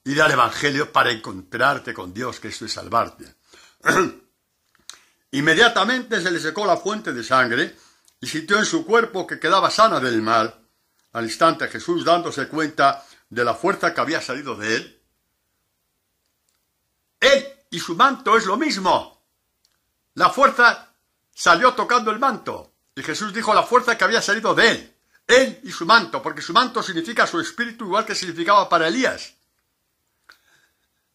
Ir al evangelio para encontrarte con Dios, que esto es salvarte. Inmediatamente se le secó la fuente de sangre y sintió en su cuerpo que quedaba sana del mal. Al instante Jesús, dándose cuenta de la fuerza que había salido de él y su manto es lo mismo. La fuerza salió tocando el manto. Y Jesús dijo la fuerza que había salido de él. Él y su manto, porque su manto significa su espíritu igual que significaba para Elías.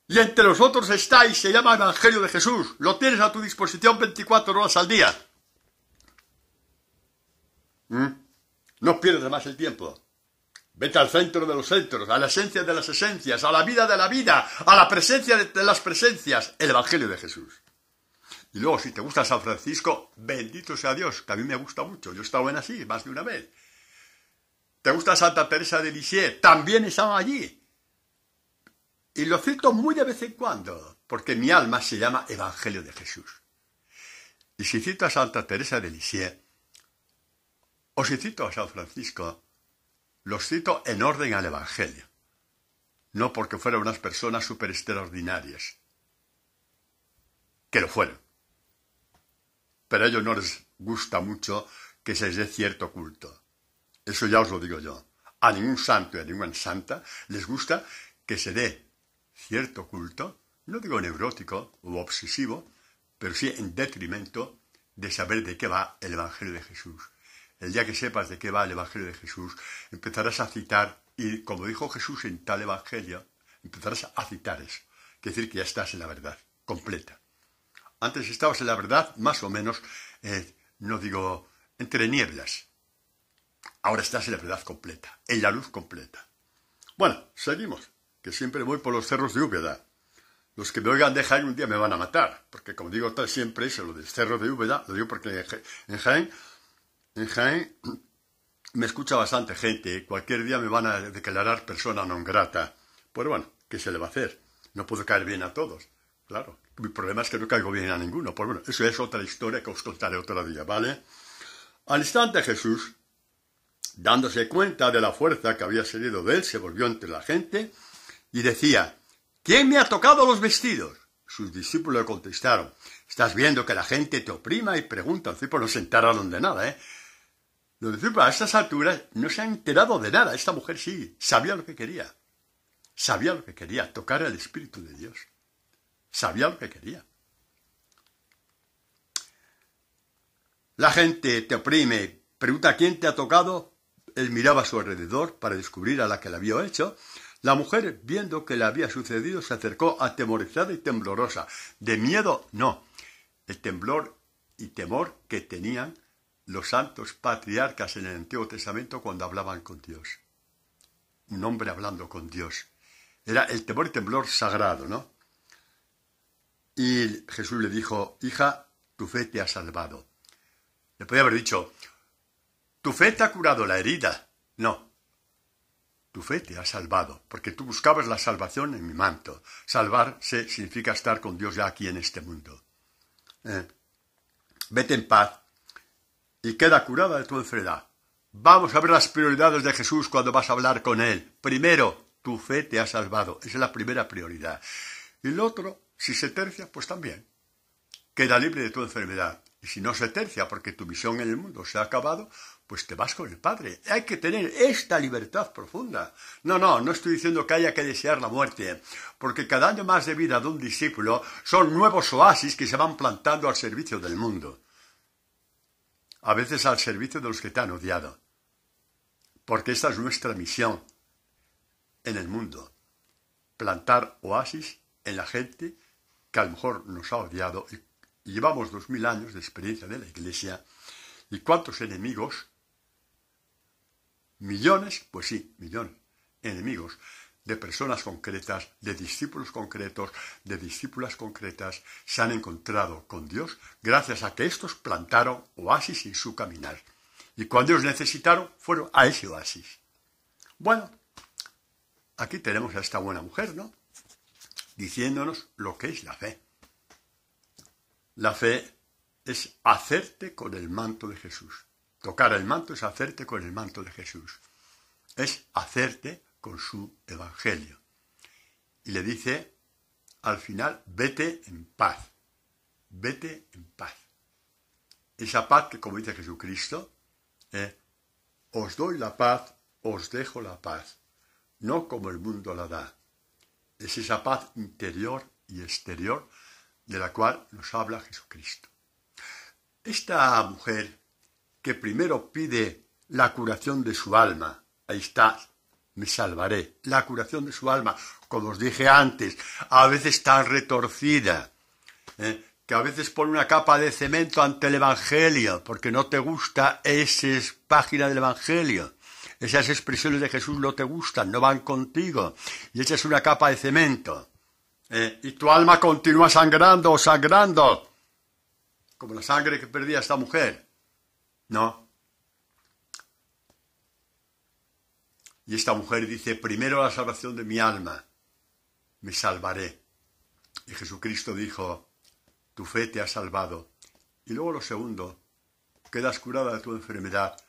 Y entre nosotros está y se llama Evangelio de Jesús. Lo tienes a tu disposición 24 horas al día. No pierdas más el tiempo. Vete al centro de los centros, a la esencia de las esencias, a la vida de la vida, a la presencia de las presencias, el Evangelio de Jesús. Y luego, si te gusta San Francisco, bendito sea Dios, que a mí me gusta mucho. Yo he estado en así más de una vez. ¿Te gusta Santa Teresa de Lisieux? También he estado allí. Y lo cito muy de vez en cuando, porque mi alma se llama Evangelio de Jesús. Y si cito a Santa Teresa de Lisieux, o si cito a San Francisco, los cito en orden al Evangelio. No porque fueran unas personas súper extraordinarias. Que lo fueron. Pero a ellos no les gusta mucho que se les dé cierto culto. Eso ya os lo digo yo. A ningún santo y a ninguna santa les gusta que se dé cierto culto, no digo neurótico u obsesivo, pero sí en detrimento de saber de qué va el Evangelio de Jesús. El día que sepas de qué va el Evangelio de Jesús, empezarás a citar, y como dijo Jesús en tal Evangelio, empezarás a citar eso. Quiere decir que ya estás en la verdad completa. Antes estabas en la verdad, más o menos, no digo, entre nieblas. Ahora estás en la verdad completa, en la luz completa. Bueno, seguimos, que siempre voy por los cerros de Úbeda. Los que me oigan de Jaén un día me van a matar, porque como digo tal siempre eso, lo del cerro de Úbeda, lo digo porque en Jaén me escucha bastante gente, cualquier día me van a declarar persona non grata. Pues bueno, ¿qué se le va a hacer? No puedo caer bien a todos, claro. Mi problema es que no caigo bien a ninguno. Pues bueno, eso es otra historia que os contaré otro día, ¿vale? Al instante Jesús, dándose cuenta de la fuerza que había salido de él, se volvió entre la gente y decía: ¿quién me ha tocado los vestidos? Sus discípulos le contestaron: estás viendo que la gente te oprima y pregunta. Los discípulos no se enteraron de nada, Los discípulos a estas alturas no se han enterado de nada. Esta mujer sí, sabía lo que quería. Sabía lo que quería, tocar el Espíritu de Dios. Sabía lo que quería. La gente te oprime, pregunta quién te ha tocado. Él miraba a su alrededor para descubrir a la que le había hecho. La mujer, viendo que le había sucedido, se acercó atemorizada y temblorosa. De miedo, no. El temblor y temor que tenían los santos patriarcas en el Antiguo Testamento cuando hablaban con Dios. Un hombre hablando con Dios. Era el temor y temblor sagrado, ¿no? Y Jesús le dijo: hija, tu fe te ha salvado. Le podía haber dicho: tu fe te ha curado la herida. No. Tu fe te ha salvado, porque tú buscabas la salvación en mi manto. Salvarse significa estar con Dios ya aquí en este mundo. Vete en paz y queda curada de tu enfermedad. Vamos a ver las prioridades de Jesús cuando vas a hablar con Él. Primero, tu fe te ha salvado. Esa es la primera prioridad. Y lo otro, si se tercia, pues también. Queda libre de tu enfermedad. Y si no se tercia porque tu misión en el mundo se ha acabado, pues te vas con el Padre. Hay que tener esta libertad profunda. No estoy diciendo que haya que desear la muerte, porque cada año más de vida de un discípulo son nuevos oasis que se van plantando al servicio del mundo. A veces al servicio de los que te han odiado. Porque esta es nuestra misión en el mundo. Plantar oasis en la gente que a lo mejor nos ha odiado. Y llevamos 2000 años de experiencia de la Iglesia. ¿Y cuántos enemigos? Millones, pues sí, millones. Enemigos de personas concretas, de discípulos concretos, de discípulas concretas, se han encontrado con Dios gracias a que estos plantaron oasis en su caminar. Y cuando ellos necesitaron, fueron a ese oasis. Bueno, aquí tenemos a esta buena mujer, ¿no? Diciéndonos lo que es la fe. La fe es hacerte con el manto de Jesús. Tocar el manto es hacerte con el manto de Jesús. Es hacerte con su evangelio. Y le dice al final: vete en paz. Vete en paz. Esa paz que, como dice Jesucristo, os doy la paz, os dejo la paz. No como el mundo la da. Es esa paz interior y exterior de la cual nos habla Jesucristo. Esta mujer que primero pide la curación de su alma, ahí está, me salvaré, la curación de su alma, como os dije antes, a veces tan retorcida, que a veces pone una capa de cemento ante el Evangelio, porque no te gusta esa página del Evangelio. Esas expresiones de Jesús no te gustan, no van contigo, y echas una capa de cemento. Y tu alma continúa sangrando, como la sangre que perdía esta mujer. No. Y esta mujer dice: primero la salvación de mi alma, me salvaré. Y Jesucristo dijo: tu fe te ha salvado. Y luego lo segundo, quedas curada de tu enfermedad.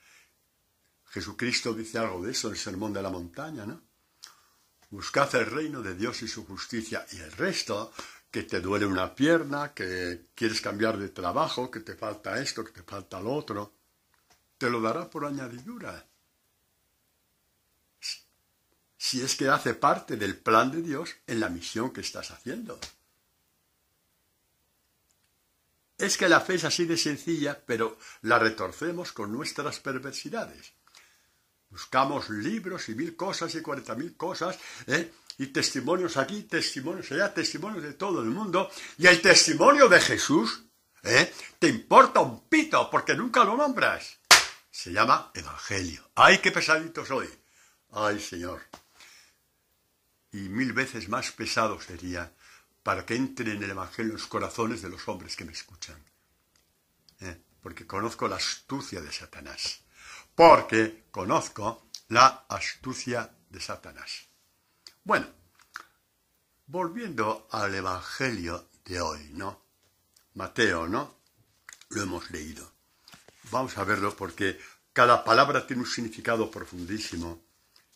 Jesucristo dice algo de eso en el Sermón de la Montaña, ¿no? Buscad el reino de Dios y su justicia, y el resto, que te duele una pierna, que quieres cambiar de trabajo, que te falta esto, que te falta lo otro, te lo dará por añadidura. Si es que hace parte del plan de Dios en la misión que estás haciendo. Es que la fe es así de sencilla, pero la retorcemos con nuestras perversidades. Buscamos libros y 1000 cosas y 40.000 cosas, y testimonios aquí, testimonios allá, testimonios de todo el mundo, y el testimonio de Jesús, te importa un pito, porque nunca lo nombras. Se llama Evangelio. ¡Ay, qué pesadito soy! ¡Ay, Señor! Y 1000 veces más pesado sería para que entre en el Evangelio los corazones de los hombres que me escuchan. Porque conozco la astucia de Satanás. Porque conozco la astucia de Satanás. Bueno, volviendo al Evangelio de hoy, ¿no? Mateo, ¿no? Lo hemos leído. Vamos a verlo porque cada palabra tiene un significado profundísimo.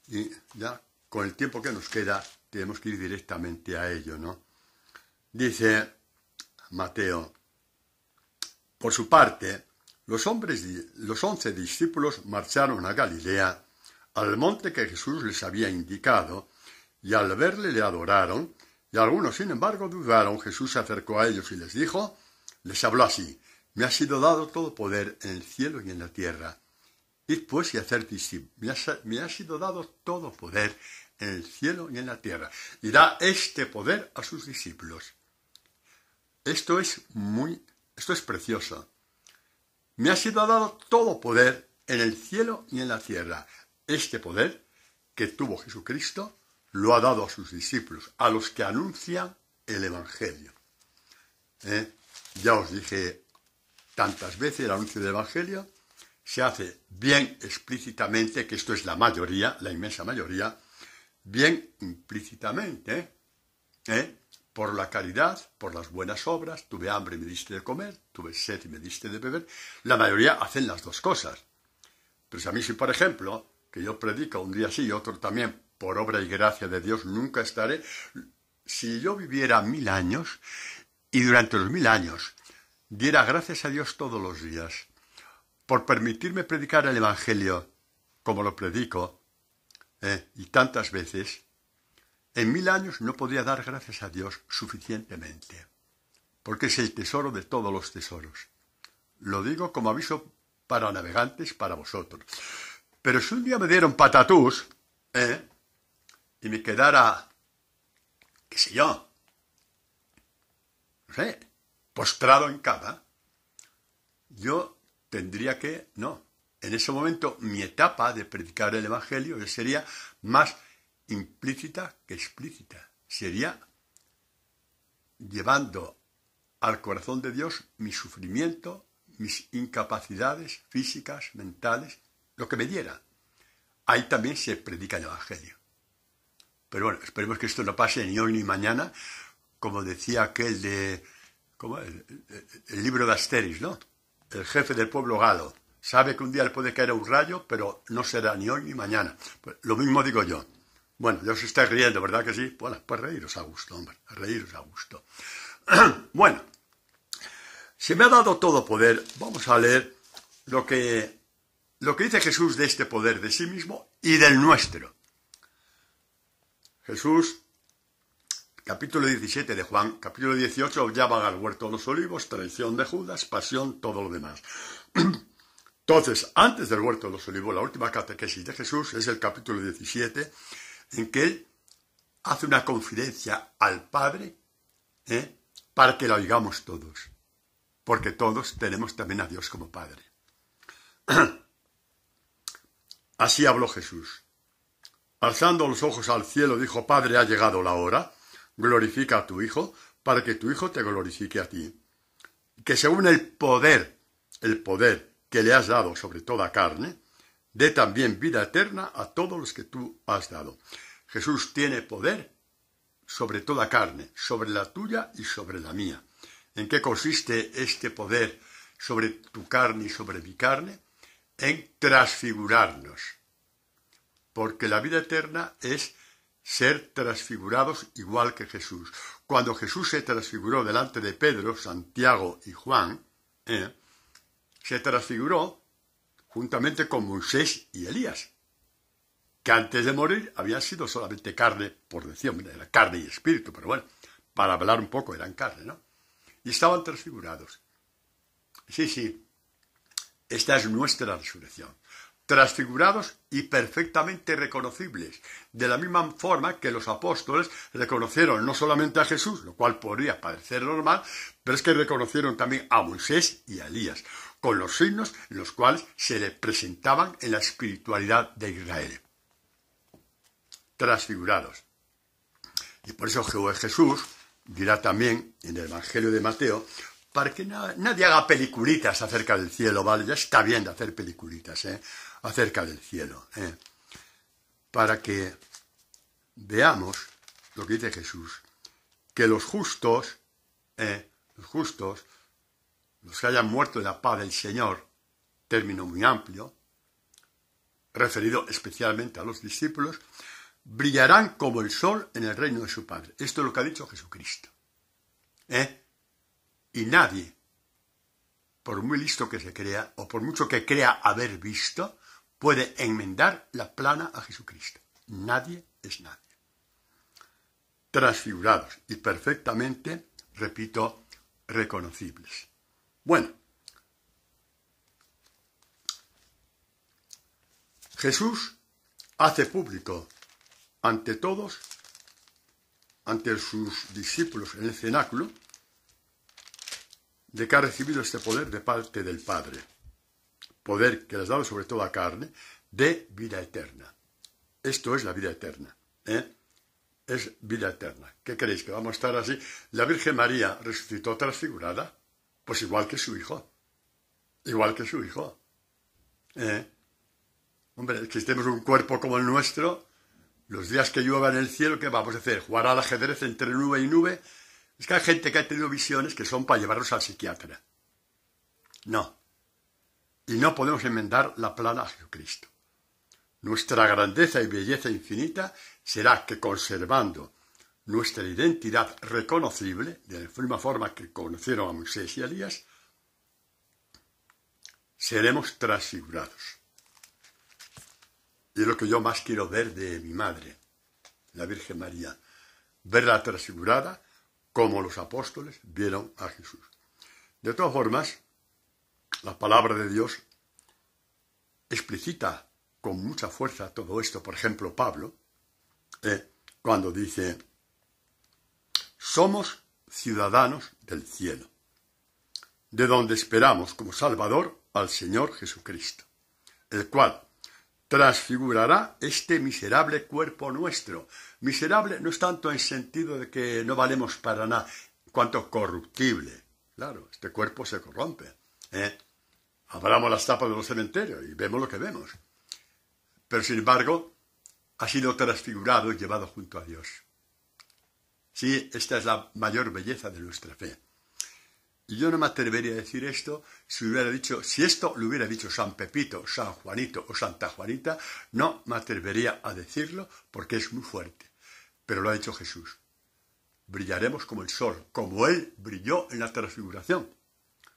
Y ya con el tiempo que nos queda tenemos que ir directamente a ello, ¿no? Dice Mateo: por su parte, los 11 discípulos marcharon a Galilea, al monte que Jesús les había indicado, y al verle le adoraron, y algunos, sin embargo, dudaron. Jesús se acercó a ellos y les habló así: me ha sido dado todo poder en el cielo y en la tierra. Id pues y hacer discípulos. Me ha sido dado todo poder en el cielo y en la tierra. Y da este poder a sus discípulos. Esto es precioso. Me ha sido dado todo poder en el cielo y en la tierra. Este poder que tuvo Jesucristo lo ha dado a sus discípulos, a los que anuncian el Evangelio. Ya os dije tantas veces, el anuncio del Evangelio se hace bien explícitamente, que esto es la mayoría, la inmensa mayoría, bien implícitamente, por la caridad, por las buenas obras. Tuve hambre y me diste de comer, tuve sed y me diste de beber. La mayoría hacen las dos cosas. Pero si a mí, por ejemplo, que yo predico un día sí y otro también, por obra y gracia de Dios, nunca estaré. Si yo viviera 1000 años y durante los 1000 años diera gracias a Dios todos los días por permitirme predicar el Evangelio como lo predico, y tantas veces, en 1000 años no podría dar gracias a Dios suficientemente, porque es el tesoro de todos los tesoros. Lo digo como aviso para navegantes, para vosotros. Pero si un día me dieron patatús, y me quedara, qué sé yo, no sé, postrado en cama, yo tendría que, en ese momento mi etapa de predicar el Evangelio sería más implícita que explícita. Sería llevando al corazón de Dios mi sufrimiento, mis incapacidades físicas, mentales, lo que me diera. Ahí también se predica el Evangelio. Pero bueno, esperemos que esto no pase ni hoy ni mañana, como decía aquel de, el libro de Asterix, ¿no? El jefe del pueblo galo. Sabe que un día le puede caer un rayo, pero no será ni hoy ni mañana. Pues lo mismo digo yo. Bueno, ya os estáis riendo, ¿verdad que sí? Bueno, pues reíros a gusto, hombre, reíros a gusto. Bueno, se me ha dado todo poder. Vamos a leer lo que dice Jesús de este poder de sí mismo y del nuestro. Jesús, capítulo 17 de Juan, capítulo 18, ya van al huerto de los olivos, traición de Judas, pasión, todo lo demás. Entonces, antes del huerto de los olivos, la última catequesis de Jesús es el capítulo 17, en que él hace una confidencia al Padre, para que la oigamos todos, porque todos tenemos también a Dios como Padre. Así habló Jesús. Alzando los ojos al cielo, dijo: Padre, ha llegado la hora, glorifica a tu Hijo, para que tu Hijo te glorifique a ti. Que según el poder que le has dado sobre toda carne, dé también vida eterna a todos los que tú has dado. Jesús tiene poder sobre toda carne, sobre la tuya y sobre la mía. ¿En qué consiste este poder sobre tu carne y sobre mi carne? En transfigurarnos. Porque la vida eterna es ser transfigurados igual que Jesús. Cuando Jesús se transfiguró delante de Pedro, Santiago y Juan, se transfiguró juntamente con Moisés y Elías, que antes de morir habían sido solamente carne, por decir, era carne y espíritu, pero bueno, para hablar un poco eran carne, ¿no? Y estaban transfigurados. Sí, esta es nuestra resurrección. transfigurados y perfectamente reconocibles, de la misma forma que los apóstoles reconocieron no solamente a Jesús, lo cual podría parecer normal, pero es que reconocieron también a Moisés y a Elías, con los signos en los cuales se le presentaban en la espiritualidad de Israel. Transfigurados. Y por eso Jesús dirá también en el Evangelio de Mateo, para que nadie haga peliculitas acerca del cielo, ¿vale? Ya está bien de hacer peliculitas, acerca del cielo, para que veamos lo que dice Jesús, que los justos, los que hayan muerto en la paz del Señor, término muy amplio, referido especialmente a los discípulos, brillarán como el sol en el reino de su Padre. Esto es lo que ha dicho Jesucristo. Y nadie, por muy listo que se crea, o por mucho que crea haber visto, puede enmendar la plana a Jesucristo. Nadie es nadie. Transfigurados y perfectamente, repito, reconocibles. Bueno, Jesús hace público ante todos, ante sus discípulos en el cenáculo, de que ha recibido este poder de parte del Padre, poder que les ha dado sobre toda carne, de vida eterna. Esto es la vida eterna, es vida eterna. ¿Qué creéis? ¿Que vamos a estar así? La Virgen María resucitó transfigurada, pues igual que su hijo. Igual que su hijo. Hombre, es que si tenemos un cuerpo como el nuestro, los días que llueva en el cielo, ¿qué vamos a hacer? ¿Jugar al ajedrez entre nube y nube? Es que hay gente que ha tenido visiones que son para llevarlos al psiquiatra. No. Y no podemos enmendar la plana a Jesucristo. Nuestra grandeza y belleza infinita será que, conservando nuestra identidad reconocible, de la misma forma que conocieron a Moisés y a Elías, seremos transfigurados. Y es lo que yo más quiero ver de mi madre, la Virgen María. Verla transfigurada como los apóstoles vieron a Jesús. De todas formas, la palabra de Dios explicita con mucha fuerza todo esto. Por ejemplo, Pablo, cuando dice, somos ciudadanos del cielo, de donde esperamos como Salvador al Señor Jesucristo, el cual transfigurará este miserable cuerpo nuestro. Miserable no es tanto en sentido de que no valemos para nada, cuanto corruptible. Claro, este cuerpo se corrompe. Abramos las tapas de los cementerios y vemos lo que vemos. Pero sin embargo, ha sido transfigurado y llevado junto a Dios. Sí, esta es la mayor belleza de nuestra fe. Y yo no me atrevería a decir esto si esto lo hubiera dicho San Pepito, San Juanito o Santa Juanita, no me atrevería a decirlo porque es muy fuerte. Pero lo ha dicho Jesús. Brillaremos como el sol, como Él brilló en la transfiguración.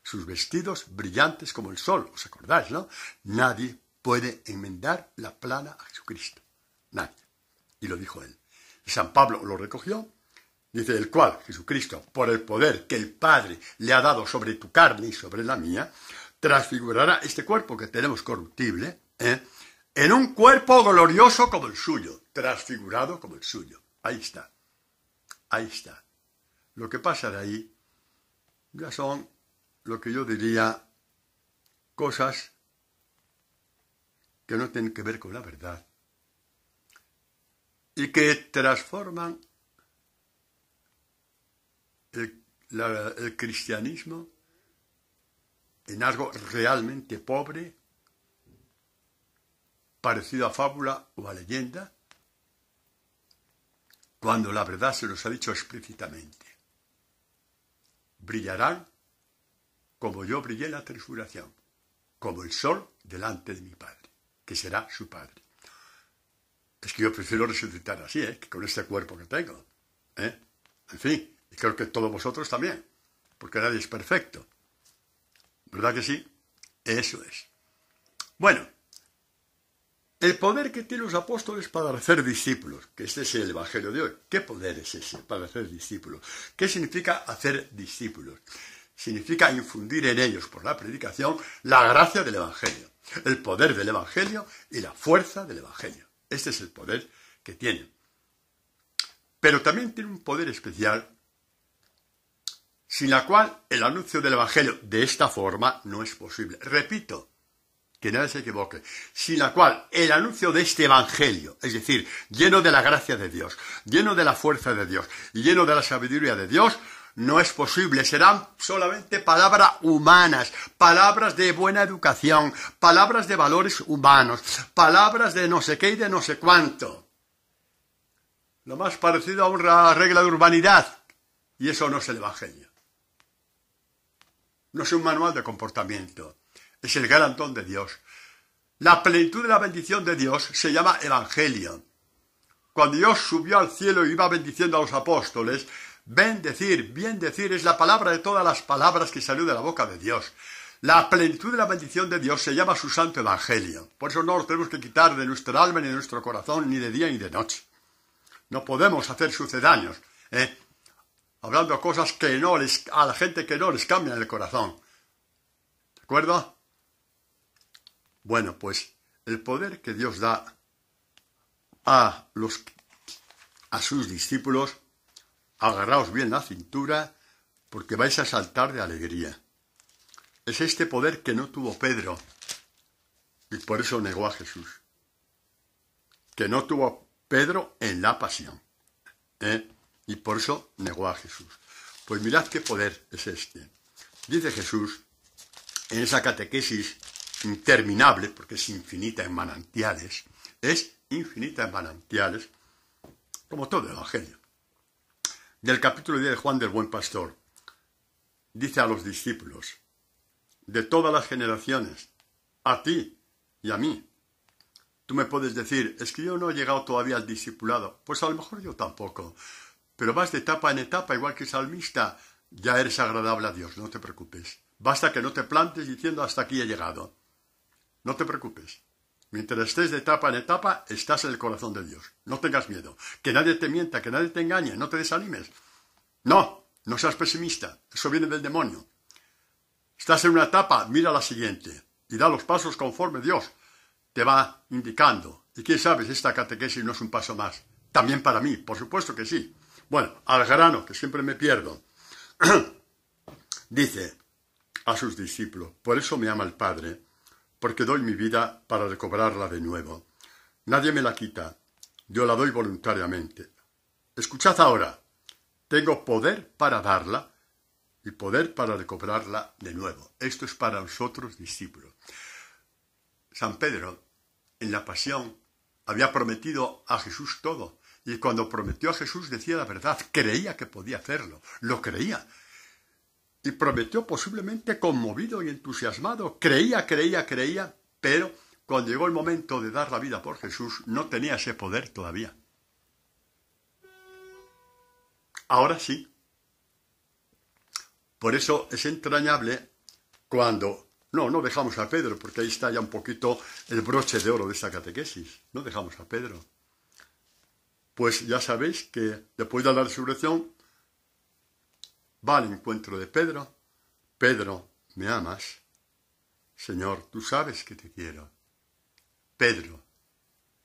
Sus vestidos brillantes como el sol, ¿os acordáis, no? Nadie puede enmendar la plana a Jesucristo. Nadie. Y lo dijo Él. Y San Pablo lo recogió. Dice, el cual, Jesucristo, por el poder que el Padre le ha dado sobre tu carne y sobre la mía, transfigurará este cuerpo que tenemos corruptible, en un cuerpo glorioso como el suyo, transfigurado como el suyo. Ahí está. Ahí está. Lo que pasa de ahí ya son lo que yo diría cosas que no tienen que ver con la verdad y que transforman el cristianismo en algo realmente pobre, parecido a fábula o a leyenda, cuando la verdad se nos ha dicho explícitamente. Brillarán como yo brillé en la transfiguración, como el sol delante de mi Padre, que será su Padre. Es que yo prefiero resucitar así, que con este cuerpo que tengo. En fin. Y creo que todos vosotros también, porque nadie es perfecto. ¿Verdad que sí? Eso es. Bueno, el poder que tienen los apóstoles para hacer discípulos, que este es el Evangelio de hoy. ¿Qué poder es ese para hacer discípulos? ¿Qué significa hacer discípulos? significa infundir en ellos por la predicación la gracia del Evangelio, el poder del Evangelio y la fuerza del Evangelio. Este es el poder que tiene. Pero también tiene un poder especial, sin la cual el anuncio del Evangelio de esta forma no es posible. Repito, que nadie se equivoque, sin la cual el anuncio de este Evangelio, es decir, lleno de la gracia de Dios, lleno de la fuerza de Dios y lleno de la sabiduría de Dios, no es posible. Serán solamente palabras humanas, palabras de buena educación, palabras de valores humanos, palabras de no sé qué y de no sé cuánto. Lo más parecido a una regla de urbanidad, y eso no es el Evangelio. No es un manual de comportamiento. Es el gran don de Dios. La plenitud de la bendición de Dios se llama Evangelio. Cuando Dios subió al cielo y iba bendiciendo a los apóstoles, bendecir, bien decir, es la palabra de todas las palabras que salió de la boca de Dios. La plenitud de la bendición de Dios se llama su santo Evangelio. Por eso no lo tenemos que quitar de nuestra alma ni de nuestro corazón, ni de día ni de noche. No podemos hacer sucedáneos, hablando cosas que no a la gente que no les cambian el corazón. ¿De acuerdo? Bueno, pues el poder que Dios da a sus discípulos, agarraos bien la cintura, porque vais a saltar de alegría. Es este poder que no tuvo Pedro, y por eso negó a Jesús. Que no tuvo Pedro en la pasión, y por eso negó a Jesús. Pues mirad qué poder es este. Dice Jesús, en esa catequesis interminable, porque es infinita en manantiales, como todo el Evangelio. Del capítulo 10 de Juan del Buen Pastor, dice a los discípulos, de todas las generaciones, a ti y a mí. Tú me puedes decir, es que yo no he llegado todavía al discipulado. Pues a lo mejor yo tampoco. Pero vas de etapa en etapa, igual que salmista, ya eres agradable a Dios, no te preocupes. Basta que no te plantes diciendo hasta aquí he llegado. No te preocupes. Mientras estés de etapa en etapa, estás en el corazón de Dios. No tengas miedo. Que nadie te mienta, que nadie te engañe, no te desanimes. No seas pesimista. Eso viene del demonio. Estás en una etapa, mira la siguiente. Y da los pasos conforme Dios te va indicando. Y quién sabe si esta catequesis no es un paso más. También para mí, por supuesto que sí. Bueno, al grano, que siempre me pierdo. Dice a sus discípulos, por eso me ama el Padre, porque doy mi vida para recobrarla de nuevo. Nadie me la quita, yo la doy voluntariamente. Escuchad ahora, tengo poder para darla y poder para recobrarla de nuevo. Esto es para nosotros, discípulos. San Pedro, en la pasión, había prometido a Jesús todo, y cuando prometió a Jesús decía la verdad, creía que podía hacerlo, lo creía. Y prometió posiblemente conmovido y entusiasmado. Creía, pero cuando llegó el momento de dar la vida por Jesús, no tenía ese poder todavía. Ahora sí. Por eso es entrañable cuando... No dejamos a Pedro, porque ahí está ya un poquito el broche de oro de esta catequesis. No dejamos a Pedro. Pues ya sabéis que después de la resurrección va al encuentro de Pedro. Pedro, ¿me amas? Señor, tú sabes que te quiero. Pedro,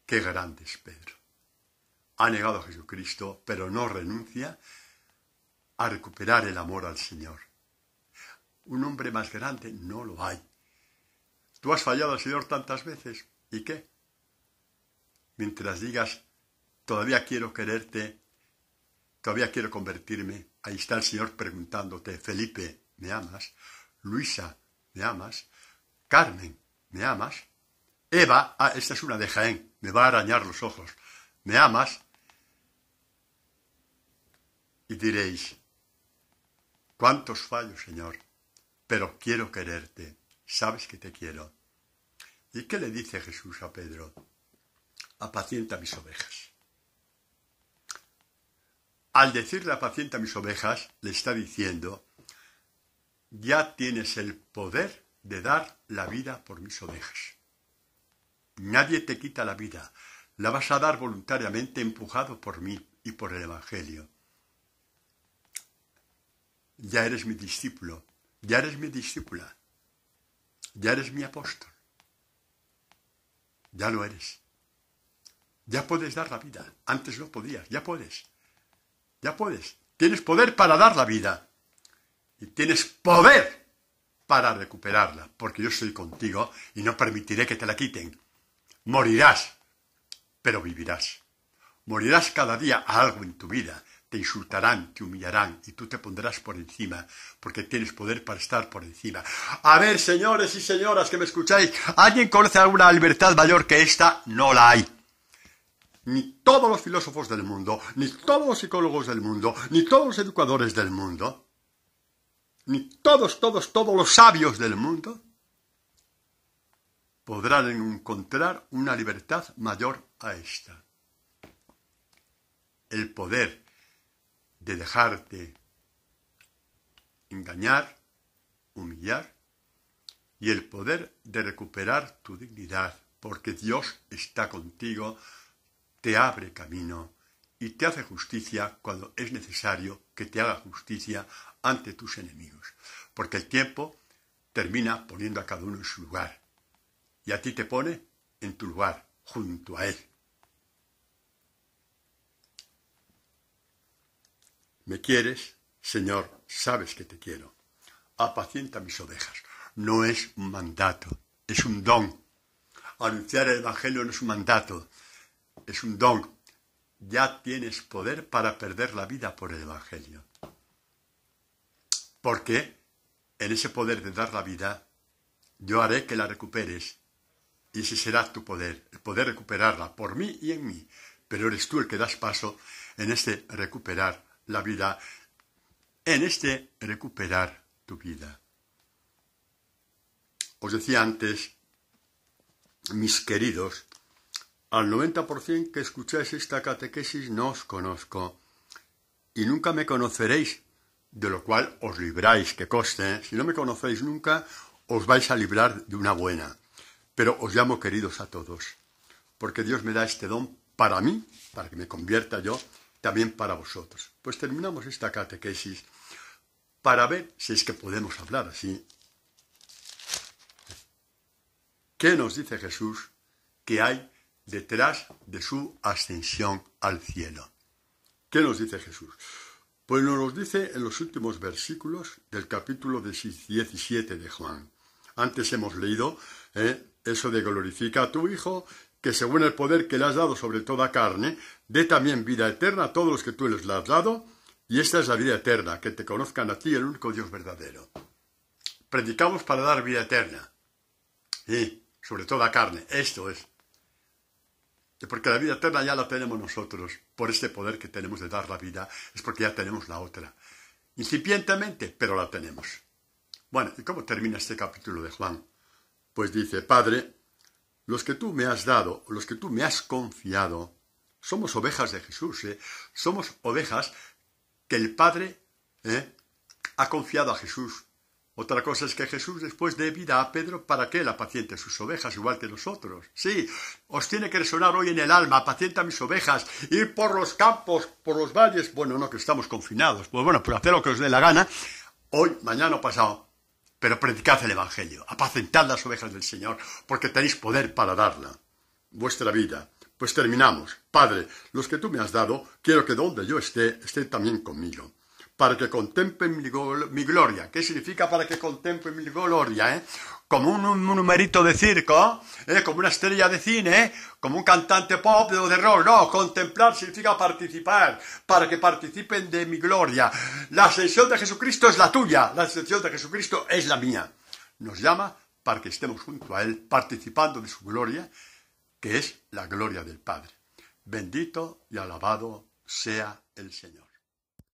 qué grande es Pedro. Ha negado a Jesucristo, pero no renuncia a recuperar el amor al Señor. Un hombre más grande no lo hay. Tú has fallado al Señor tantas veces. ¿Y qué? Mientras digas, todavía quiero quererte, todavía quiero convertirme, ahí está el Señor preguntándote, Felipe, ¿me amas? Luisa, ¿me amas? Carmen, ¿me amas? Eva, esta es una de Jaén, me va a arañar los ojos. ¿Me amas? Y diréis, ¿cuántos fallos, Señor? Pero quiero quererte, sabes que te quiero. ¿Y qué le dice Jesús a Pedro? Apacienta mis ovejas. Al decirle apacienta mis ovejas, le está diciendo, ya tienes el poder de dar la vida por mis ovejas. Nadie te quita la vida, la vas a dar voluntariamente empujado por mí y por el Evangelio. Ya eres mi discípulo, Ya eres mi discípula. Ya eres mi apóstol. Ya lo eres. Ya puedes dar la vida. Antes no podías. Ya puedes. Ya puedes. Tienes poder para dar la vida. Y tienes poder para recuperarla. Porque yo estoy contigo y no permitiré que te la quiten. Morirás, pero vivirás. Morirás cada día a algo en tu vida. Te insultarán, te humillarán y tú te pondrás por encima, porque tienes poder para estar por encima. A ver, señores y señoras que me escucháis, ¿alguien conoce alguna libertad mayor que esta? No la hay. Ni todos los filósofos del mundo, ni todos los psicólogos del mundo, ni todos los educadores del mundo, ni todos los sabios del mundo podrán encontrar una libertad mayor a esta. El poder de dejarte engañar, humillar, y el poder de recuperar tu dignidad, porque Dios está contigo, te abre camino y te hace justicia cuando es necesario que te haga justicia ante tus enemigos, porque el tiempo termina poniendo a cada uno en su lugar, y a ti te pone en tu lugar, junto a Él. ¿Me quieres? Señor, sabes que te quiero. Apacienta mis ovejas. No es un mandato, es un don. Anunciar el Evangelio no es un mandato, es un don. Ya tienes poder para perder la vida por el Evangelio. Porque en ese poder de dar la vida, yo haré que la recuperes. Y ese será tu poder, el poder recuperarla por mí y en mí. Pero eres tú el que das paso en este recuperar la vida, en este recuperar tu vida. Os decía antes, mis queridos, al 90% que escucháis esta catequesis no os conozco y nunca me conoceréis, de lo cual os libráis, que conste, si no me conocéis nunca, os vais a librar de una buena. Pero os llamo queridos a todos, porque Dios me da este don para mí, para que me convierta yo, también para vosotros. Pues terminamos esta catequesis para ver si es que podemos hablar así. ¿Qué nos dice Jesús que hay detrás de su ascensión al cielo? ¿Qué nos dice Jesús? Pues nos lo dice en los últimos versículos del capítulo 17 de Juan. Antes hemos leído eso de glorifica a tu Hijo, que según el poder que le has dado sobre toda carne, dé también vida eterna a todos los que tú les has dado, y esta es la vida eterna, que te conozcan a ti, el único Dios verdadero. Predicamos para dar vida eterna, y sobre toda carne, esto es. Porque la vida eterna ya la tenemos nosotros, por este poder que tenemos de dar la vida, es porque ya tenemos la otra. Incipientemente, pero la tenemos. Bueno, ¿y cómo termina este capítulo de Juan? Pues dice, Padre, los que tú me has dado, los que tú me has confiado, somos ovejas de Jesús, somos ovejas que el Padre ha confiado a Jesús. Otra cosa es que Jesús después dé vida a Pedro para que él apaciente sus ovejas, igual que nosotros. Sí, os tiene que resonar hoy en el alma, apacienta mis ovejas, ir por los campos, por los valles, bueno, no, que estamos confinados, pues bueno, pues hacer lo que os dé la gana, hoy, mañana o pasado. Pero predicad el Evangelio, apacentad las ovejas del Señor, porque tenéis poder para darla, vuestra vida. Pues terminamos. Padre, los que tú me has dado, quiero que donde yo esté, estén también conmigo, para que contemplen mi gloria. ¿Qué significa para que contemplen mi gloria? Como un numerito de circo, como una estrella de cine, como un cantante pop o de rock. No, contemplar significa participar, para que participen de mi gloria. La ascensión de Jesucristo es la tuya, la ascensión de Jesucristo es la mía. Nos llama para que estemos junto a Él, participando de su gloria, que es la gloria del Padre. Bendito y alabado sea el Señor.